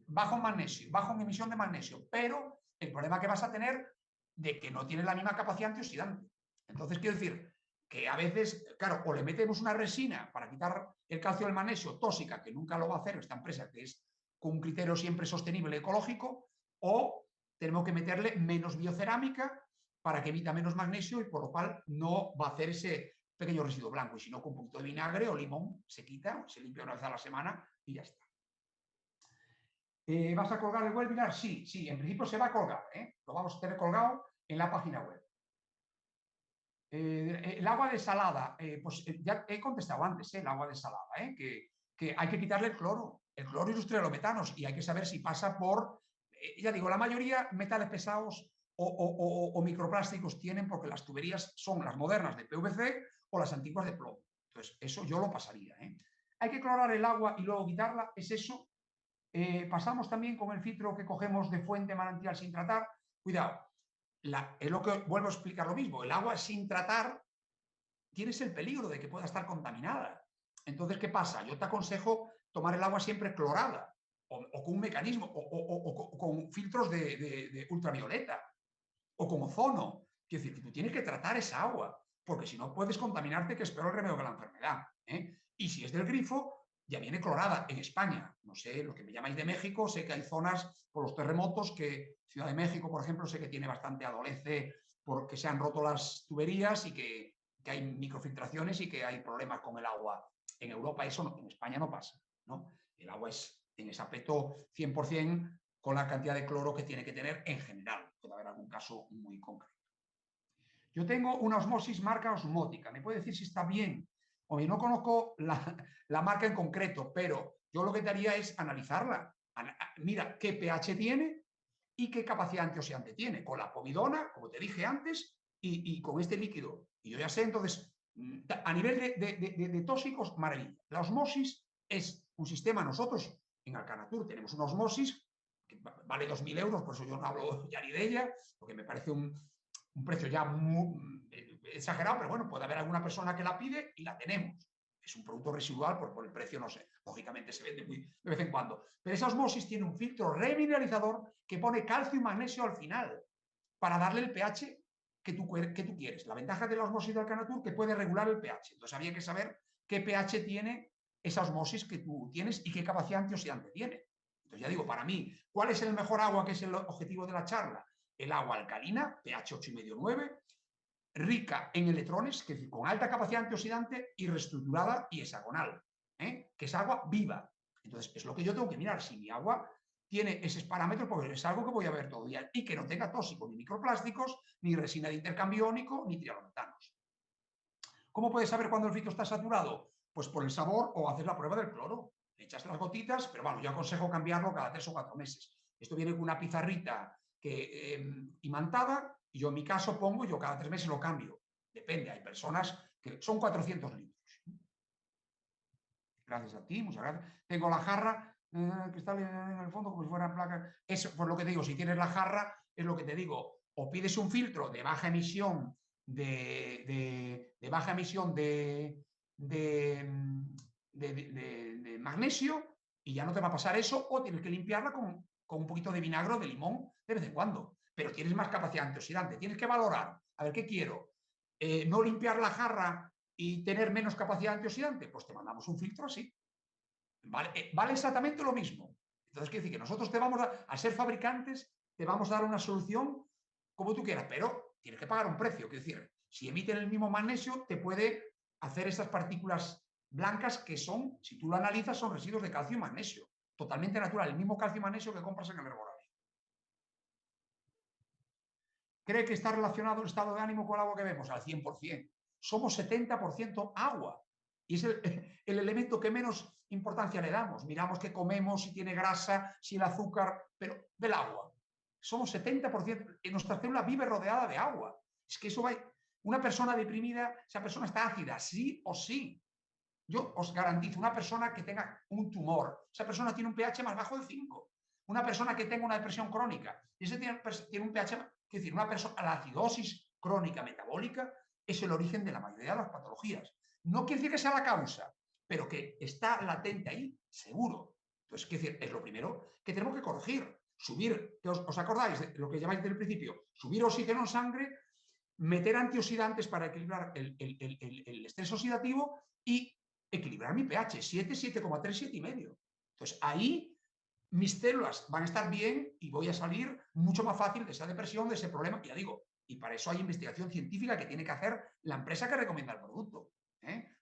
Speaker 2: bajo en magnesio, bajo en emisión de magnesio, pero el problema que vas a tener de que no tiene la misma capacidad antioxidante. Entonces, quiero decir que a veces, claro, o le metemos una resina para quitar el calcio del magnesio tóxica, que nunca lo va a hacer esta empresa, que es con un criterio siempre sostenible y ecológico, o tenemos que meterle menos biocerámica para que emita menos magnesio y por lo cual no va a hacer ese pequeño residuo blanco. Y si no, con un poquito de vinagre o limón se quita, se limpia una vez a la semana y ya está. ¿Vas a colgar el webinar? Sí, sí, en principio se va a colgar, lo vamos a tener colgado en la página web. El agua desalada, pues ya he contestado antes, el agua desalada, que hay que quitarle el cloro y los trialometanos, y hay que saber si pasa por, ya digo, la mayoría metales pesados o microplásticos tienen, porque las tuberías son las modernas de PVC o las antiguas de plomo. Entonces, eso yo lo pasaría. Hay que clorar el agua y luego quitarla, es eso. Pasamos también con el filtro que cogemos de fuente manantial sin tratar. Cuidado, es lo que vuelvo a explicar lo mismo. El agua sin tratar tienes el peligro de que pueda estar contaminada. Entonces, ¿qué pasa? Yo te aconsejo tomar el agua siempre clorada o con un mecanismo o con filtros de ultravioleta o con ozono. Quiero decir, que tú tienes que tratar esa agua, porque si no puedes contaminarte, que es peor el remedio que la enfermedad. Y si es del grifo, ya viene clorada en España. No sé, lo que me llamáis de México, sé que hay zonas por los terremotos que Ciudad de México, por ejemplo, sé que tiene bastante, adolece porque se han roto las tuberías y que hay microfiltraciones y que hay problemas con el agua. En Europa eso no, en España no pasa, ¿no? El agua es en ese aspecto 100% con la cantidad de cloro que tiene que tener en general. Puede haber algún caso muy concreto. Yo tengo una osmosis marca osmótica. ¿Me puede decir si está bien? Hombre, no conozco la marca en concreto, pero yo lo que te haría es analizarla. Mira qué pH tiene y qué capacidad antioxidante tiene. Con la povidona, como te dije antes, y con este líquido. Y yo ya sé, entonces, a nivel de tóxicos, maravilla. La osmosis es un sistema, nosotros en Alcanatur tenemos una osmosis que vale 2.000 euros, por eso yo no hablo ya ni de ella, porque me parece un precio ya muy exagerado, pero bueno, puede haber alguna persona que la pide y la tenemos. Es un producto residual, por el precio no sé, lógicamente se vende muy de vez en cuando. Pero esa osmosis tiene un filtro remineralizador que pone calcio y magnesio al final para darle el pH que tú quieres. La ventaja de la osmosis de Alcanatur que puede regular el pH. Entonces había que saber qué pH tiene esa osmosis que tú tienes y qué capacidad antioxidante tiene. Entonces ya digo, para mí, ¿cuál es el mejor agua, que es el objetivo de la charla? El agua alcalina, pH 8,5-9, rica en electrones, que es decir, con alta capacidad antioxidante y reestructurada y hexagonal, que es agua viva. Entonces, es lo que yo tengo que mirar, si mi agua tiene esos parámetros, porque es algo que voy a ver todo el día, y que no tenga tóxicos, ni microplásticos, ni resina de intercambio iónico, ni trialometanos. ¿Cómo puedes saber cuando el filtro está saturado? Pues por el sabor o hacer la prueba del cloro. Le echas las gotitas, pero bueno, yo aconsejo cambiarlo cada 3 o 4 meses. Esto viene con una pizarrita imantada, y yo en mi caso pongo, yo cada 3 meses lo cambio. Depende, hay personas que son 400 litros. Gracias a ti, muchas gracias. Tengo la jarra que está en el fondo como si fuera placa. Eso, pues lo que te digo, si tienes la jarra, es lo que te digo, o pides un filtro de baja emisión de baja emisión de magnesio y ya no te va a pasar eso, o tienes que limpiarla con un poquito de vinagre o de limón de vez en cuando, pero tienes más capacidad antioxidante. Tienes que valorar, a ver qué quiero, no limpiar la jarra y tener menos capacidad antioxidante, pues te mandamos un filtro así. Vale exactamente lo mismo. Entonces, quiere decir que nosotros te vamos a ser fabricantes, te vamos a dar una solución como tú quieras, pero tienes que pagar un precio. Quiero decir, si emiten el mismo magnesio, te puede hacer esas partículas blancas que son, si tú lo analizas, son residuos de calcio y magnesio. Totalmente natural, el mismo calcio y magnesio que compras en el herbolario. cree que está relacionado el estado de ánimo con el agua que bebemos? Al 100%. Somos 70% agua. Y es el elemento que menos importancia le damos. Miramos qué comemos, si tiene grasa, si el azúcar, pero del agua. Somos 70%. Nuestra célula vive rodeada de agua. Es que eso va. Una persona deprimida, esa persona está ácida, sí o sí. Yo os garantizo, una persona que tenga un tumor, esa persona tiene un pH más bajo de 5. Una persona que tenga una depresión crónica, ese tiene un pH, es decir, una persona, la acidosis crónica metabólica es el origen de la mayoría de las patologías. No quiere decir que sea la causa, pero que está latente ahí, seguro. Entonces, quiere decir, es lo primero que tenemos que corregir. Subir, ¿os acordáis de lo que llamáis desde el principio? Subir oxígeno en sangre, meter antioxidantes para equilibrar el estrés oxidativo y equilibrar mi pH, 7, 7,3, 7,5. Entonces, ahí mis células van a estar bien y voy a salir mucho más fácil de esa depresión, de ese problema, que ya digo, y para eso hay investigación científica que tiene que hacer la empresa que recomienda el producto.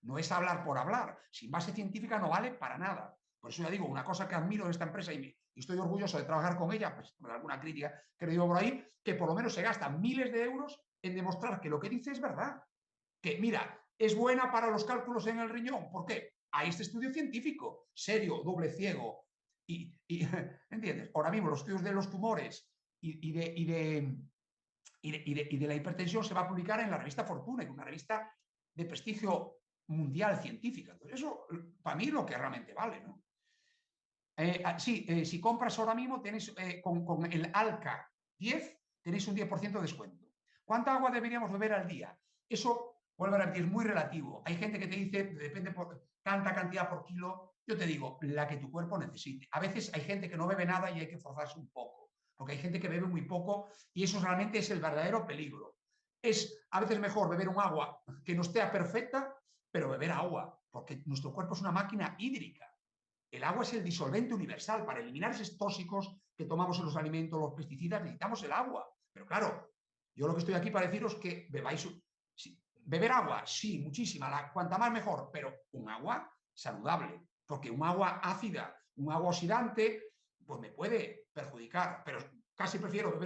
Speaker 2: No es hablar por hablar. Sin base científica no vale para nada. Por eso ya digo, una cosa que admiro de esta empresa y estoy orgulloso de trabajar con ella, pues con alguna crítica que le digo por ahí, que por lo menos se gastan miles de euros en demostrar que lo que dice es verdad. Que, mira, es buena para los cálculos en el riñón. ¿Por qué? Hay este estudio científico, serio, doble ciego. ¿Entiendes? Ahora mismo los estudios de los tumores y de la hipertensión se va a publicar en la revista Fortuna, que es una revista de prestigio mundial científica. Entonces, eso para mí es lo que realmente vale, ¿no? Si compras ahora mismo, tenéis con el Alka 10, tenéis un 10% de descuento. ¿Cuánta agua deberíamos beber al día? Eso, vuelvo a repetir, es muy relativo. Hay gente que te dice, depende por tanta cantidad por kilo. Yo te digo, la que tu cuerpo necesite. A veces hay gente que no bebe nada y hay que forzarse un poco, porque hay gente que bebe muy poco y eso realmente es el verdadero peligro. Es a veces mejor beber un agua que no esté perfecta, pero beber agua, porque nuestro cuerpo es una máquina hídrica. El agua es el disolvente universal. Para eliminar esos tóxicos que tomamos en los alimentos, los pesticidas, necesitamos el agua. Pero claro, yo lo que estoy aquí para deciros que bebáis. Sí, beber agua, sí, muchísima, cuanta más mejor, pero un agua saludable, porque un agua ácida, un agua oxidante, pues me puede perjudicar, pero casi prefiero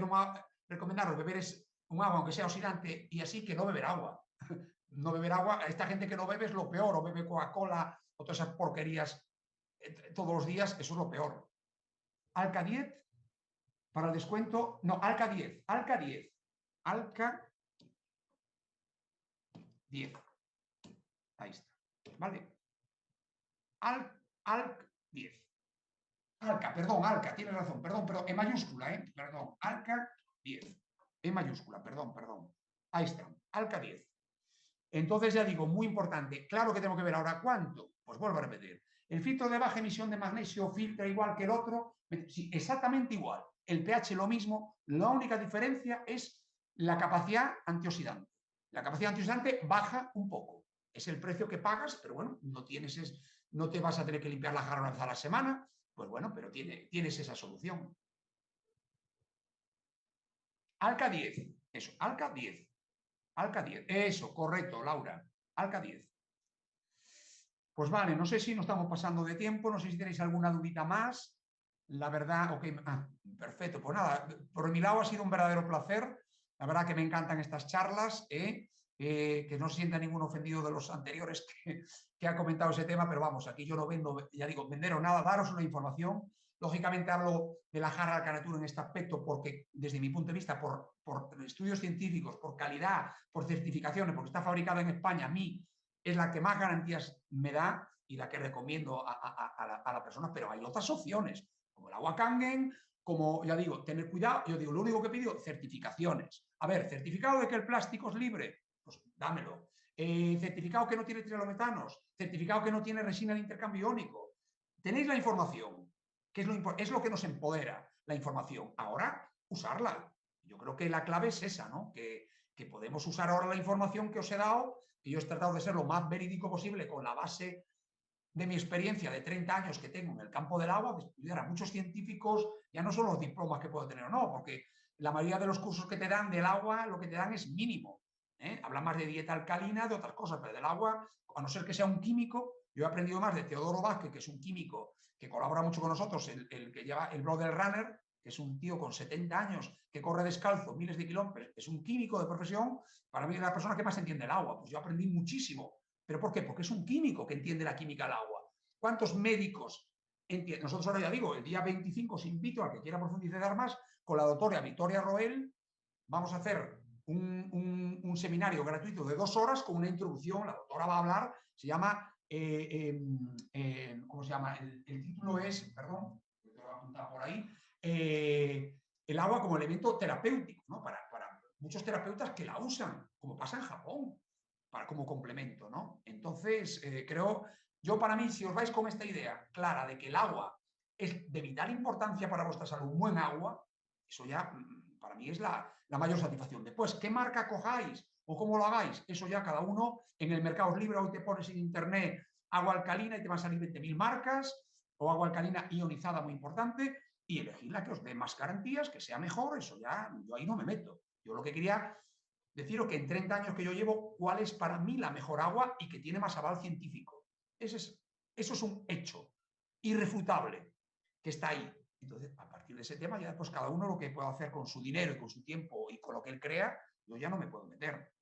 Speaker 2: recomendaros beber un agua aunque sea oxidante y así que no beber agua. No beber agua, a esta gente que no bebe es lo peor, o bebe Coca-Cola o todas esas porquerías todos los días, eso es lo peor. Alka 10 para el descuento, no, Alka 10, Alka 10, Alka 10. Ahí está, ¿vale? Alka 10. Alka, perdón, Alka, tienes razón, perdón, en mayúscula, perdón, Alka 10, en mayúscula, perdón. Ahí está, Alka 10. Entonces ya digo, muy importante, claro que tengo que ver ahora cuánto, pues vuelvo a repetir. El filtro de baja emisión de magnesio filtra igual que el otro, sí, exactamente igual. El pH lo mismo, la única diferencia es la capacidad antioxidante. La capacidad antioxidante baja un poco. Es el precio que pagas, pero bueno, no te vas a tener que limpiar la jarra una vez a la semana, pues bueno, pero tienes esa solución. Alka 10, eso, Alka 10. Alka 10, eso, correcto, Laura. Alka 10. Pues vale, no sé si nos estamos pasando de tiempo, no sé si tenéis alguna dudita más. La verdad, ok, perfecto. Pues nada, por mi lado ha sido un verdadero placer. La verdad que me encantan estas charlas, que no se sienta ningún ofendido de los anteriores que ha comentado ese tema, pero vamos, aquí yo no vendo, ya digo, venderos nada, daros una información. Lógicamente hablo de la jarra Alka-Natura en este aspecto porque, desde mi punto de vista, por estudios científicos, por calidad, por certificaciones, porque está fabricada en España, a mí es la que más garantías me da y la que recomiendo a la persona, pero hay otras opciones, como el agua Kangen, como, ya digo, tener cuidado. Yo digo, lo único que pido, certificaciones. A ver, certificado de que el plástico es libre, pues dámelo. Certificado que no tiene trialometanos, certificado que no tiene resina de intercambio iónico. Tenéis la información, que es lo que nos empodera, la información. Ahora, usarla. Yo creo que la clave es esa, ¿no? Que podemos usar ahora la información que os he dado, que yo he tratado de ser lo más verídico posible con la base de mi experiencia de 30 años que tengo en el campo del agua, de estudiar a muchos científicos, ya no son los diplomas que puedo tener o no, porque la mayoría de los cursos que te dan del agua, lo que te dan es mínimo. Hablan más de dieta alcalina, de otras cosas, pero del agua, a no ser que sea un químico. Yo he aprendido más de Teodoro Vázquez, que es un químico que colabora mucho con nosotros, el que lleva el blog del Runner, que es un tío con 70 años que corre descalzo miles de kilómetros, es un químico de profesión, para mí es la persona que más entiende el agua. Pues yo aprendí muchísimo. ¿Pero por qué? Porque es un químico que entiende la química del agua. ¿Cuántos médicos entienden? Nosotros ahora ya digo, el día 25 os invito al que quiera profundizar más con la doctora Victoria Roel. Vamos a hacer un seminario gratuito de 2 horas con una introducción. La doctora va a hablar, se llama, ¿cómo se llama? El título es, perdón, te lo voy a apuntar por ahí, el agua como elemento terapéutico, ¿no? Para muchos terapeutas que la usan, como pasa en Japón, como complemento, ¿no? Entonces, creo, yo para mí, si os vais con esta idea clara de que el agua es de vital importancia para vuestra salud, un buen agua, eso ya para mí es la mayor satisfacción. Después, ¿qué marca cojáis o cómo lo hagáis? Eso ya cada uno en el mercado libre. Hoy te pones en internet agua alcalina y te van a salir 20.000 marcas, o agua alcalina ionizada, muy importante, y elegir la que os dé más garantías, que sea mejor. Eso ya, yo ahí no me meto. Yo lo que quería deciros que en 30 años que yo llevo, cuál es para mí la mejor agua y que tiene más aval científico. Eso es un hecho irrefutable que está ahí. Entonces, a partir de ese tema, ya pues cada uno lo que pueda hacer con su dinero y con su tiempo y con lo que él crea, yo ya no me puedo meter.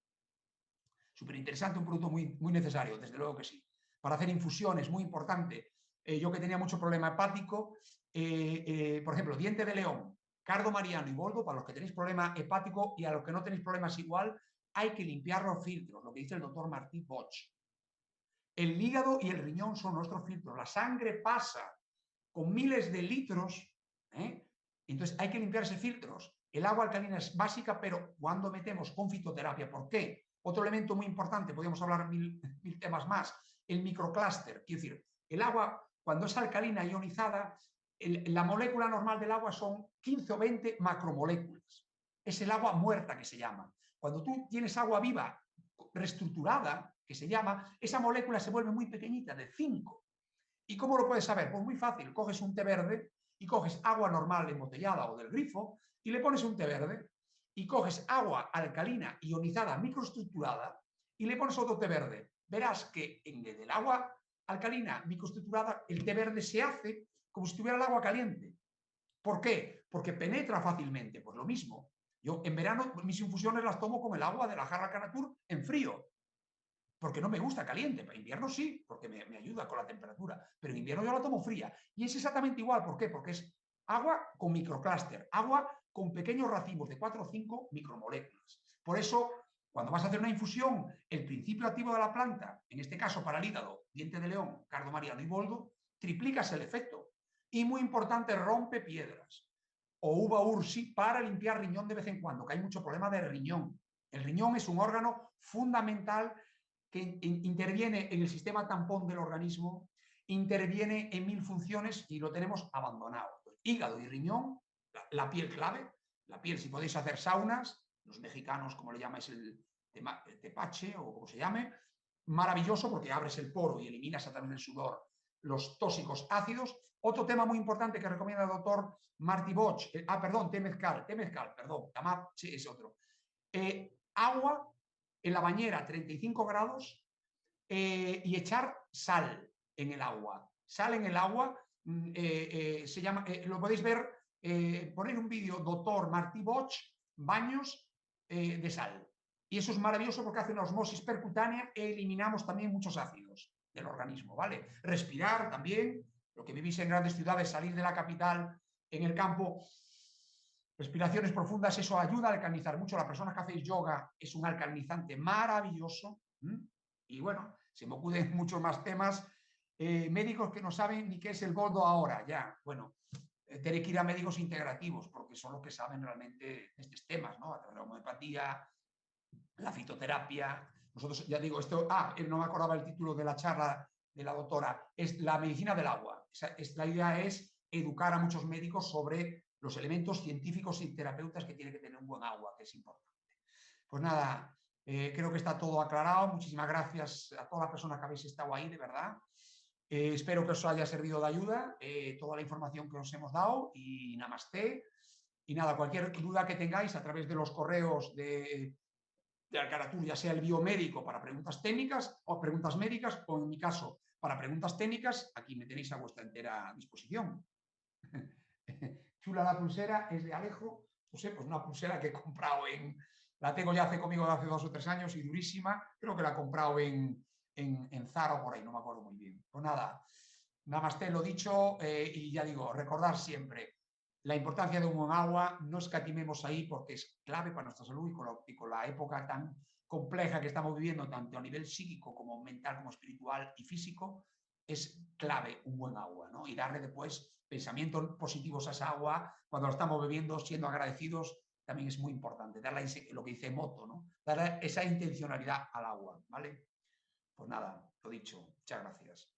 Speaker 2: Súper interesante, un producto muy, muy necesario, desde luego que sí. Para hacer infusiones, muy importante. Yo que tenía mucho problema hepático, por ejemplo, diente de león, cardo mariano y boldo, para los que tenéis problema hepático, y a los que no tenéis problemas igual, hay que limpiar los filtros, lo que dice el doctor Martí Bosch. El hígado y el riñón son nuestros filtros. La sangre pasa con miles de litros, entonces hay que limpiarse filtros. El agua alcalina es básica, pero cuando metemos con fitoterapia, ¿por qué? Otro elemento muy importante, podríamos hablar mil temas más, el microclúster. Quiero decir, el agua, cuando es alcalina ionizada, la molécula normal del agua son 15 o 20 macromoléculas. Es el agua muerta que se llama. Cuando tú tienes agua viva, reestructurada, que se llama, esa molécula se vuelve muy pequeñita, de 5. ¿Y cómo lo puedes saber? Pues muy fácil, coges un té verde y coges agua normal embotellada o del grifo y le pones un té verde, y coges agua alcalina ionizada microestructurada y le pones otro té verde. Verás que en el agua alcalina microestructurada el té verde se hace como si estuviera el agua caliente. ¿Por qué? Porque penetra fácilmente. Pues lo mismo. Yo en verano mis infusiones las tomo con el agua de la jarra Canatur en frío, porque no me gusta caliente. Para invierno sí, porque me ayuda con la temperatura, pero en invierno yo la tomo fría. Y es exactamente igual. ¿Por qué? Porque es agua con microclúster, agua con pequeños racimos de 4 o 5 micromoléculas. Por eso, cuando vas a hacer una infusión, el principio activo de la planta, en este caso para el hígado, diente de león, cardo mariano y boldo, triplicas el efecto. Y muy importante, rompe piedras. O uva ursi para limpiar riñón de vez en cuando, que hay mucho problema de riñón. El riñón es un órgano fundamental que interviene en el sistema tampón del organismo, interviene en 1000 funciones y lo tenemos abandonado. Pues, hígado y riñón, la piel clave, la piel, si podéis hacer saunas, los mexicanos, como le llamáis, el tepache o como se llame, maravilloso porque abres el poro y eliminas a través del sudor los tóxicos ácidos. Otro tema muy importante que recomienda el doctor Martí Bosch, temezcal, perdón, tamache es otro. Agua en la bañera 35 grados y echar sal en el agua. Sal en el agua, se llama, lo podéis ver, poner un vídeo, doctor Martí Bosch, baños de sal. Y eso es maravilloso porque hace una osmosis percutánea e eliminamos también muchos ácidos del organismo, ¿vale? Respirar también, lo que vivís en grandes ciudades, salir de la capital, en el campo, respiraciones profundas, eso ayuda a alcalinizar mucho. Las personas que hacéis yoga es un alcalinizante maravilloso. Y bueno, se me ocurren muchos más temas. Médicos que no saben ni qué es el boldo ahora, ya. Bueno, tenéis que ir a médicos integrativos porque son los que saben realmente de estos temas, ¿no? La homeopatía, la fitoterapia. Nosotros, ya digo, esto, no me acordaba el título de la charla de la doctora, es la medicina del agua. La idea es educar a muchos médicos sobre los elementos científicos y terapeutas que tiene que tener un buen agua, que es importante. Pues nada, creo que está todo aclarado. Muchísimas gracias a todas las personas que habéis estado ahí, de verdad. Espero que os haya servido de ayuda toda la información que os hemos dado, y namaste. Y nada, cualquier duda que tengáis a través de los correos de Alcaratur, ya sea el biomédico para preguntas técnicas o preguntas médicas, o en mi caso para preguntas técnicas, aquí me tenéis a vuestra entera disposición. chula la pulsera, es de Alejo, no sé, pues una pulsera que he comprado la tengo ya conmigo de hace 2 o 3 años y durísima, creo que la he comprado en Zara o por ahí, no me acuerdo muy bien. Pues nada, nada más te lo dicho y ya digo, recordar siempre la importancia de un buen agua, no escatimemos ahí porque es clave para nuestra salud y con la época tan compleja que estamos viviendo, tanto a nivel psíquico como mental, como espiritual y físico, es clave un buen agua, ¿no? Y darle después pensamientos positivos a esa agua cuando lo estamos bebiendo, siendo agradecidos, también es muy importante. Darle lo que dice Moto, ¿no? Darle esa intencionalidad al agua, ¿vale? Pues nada, lo dicho, muchas gracias.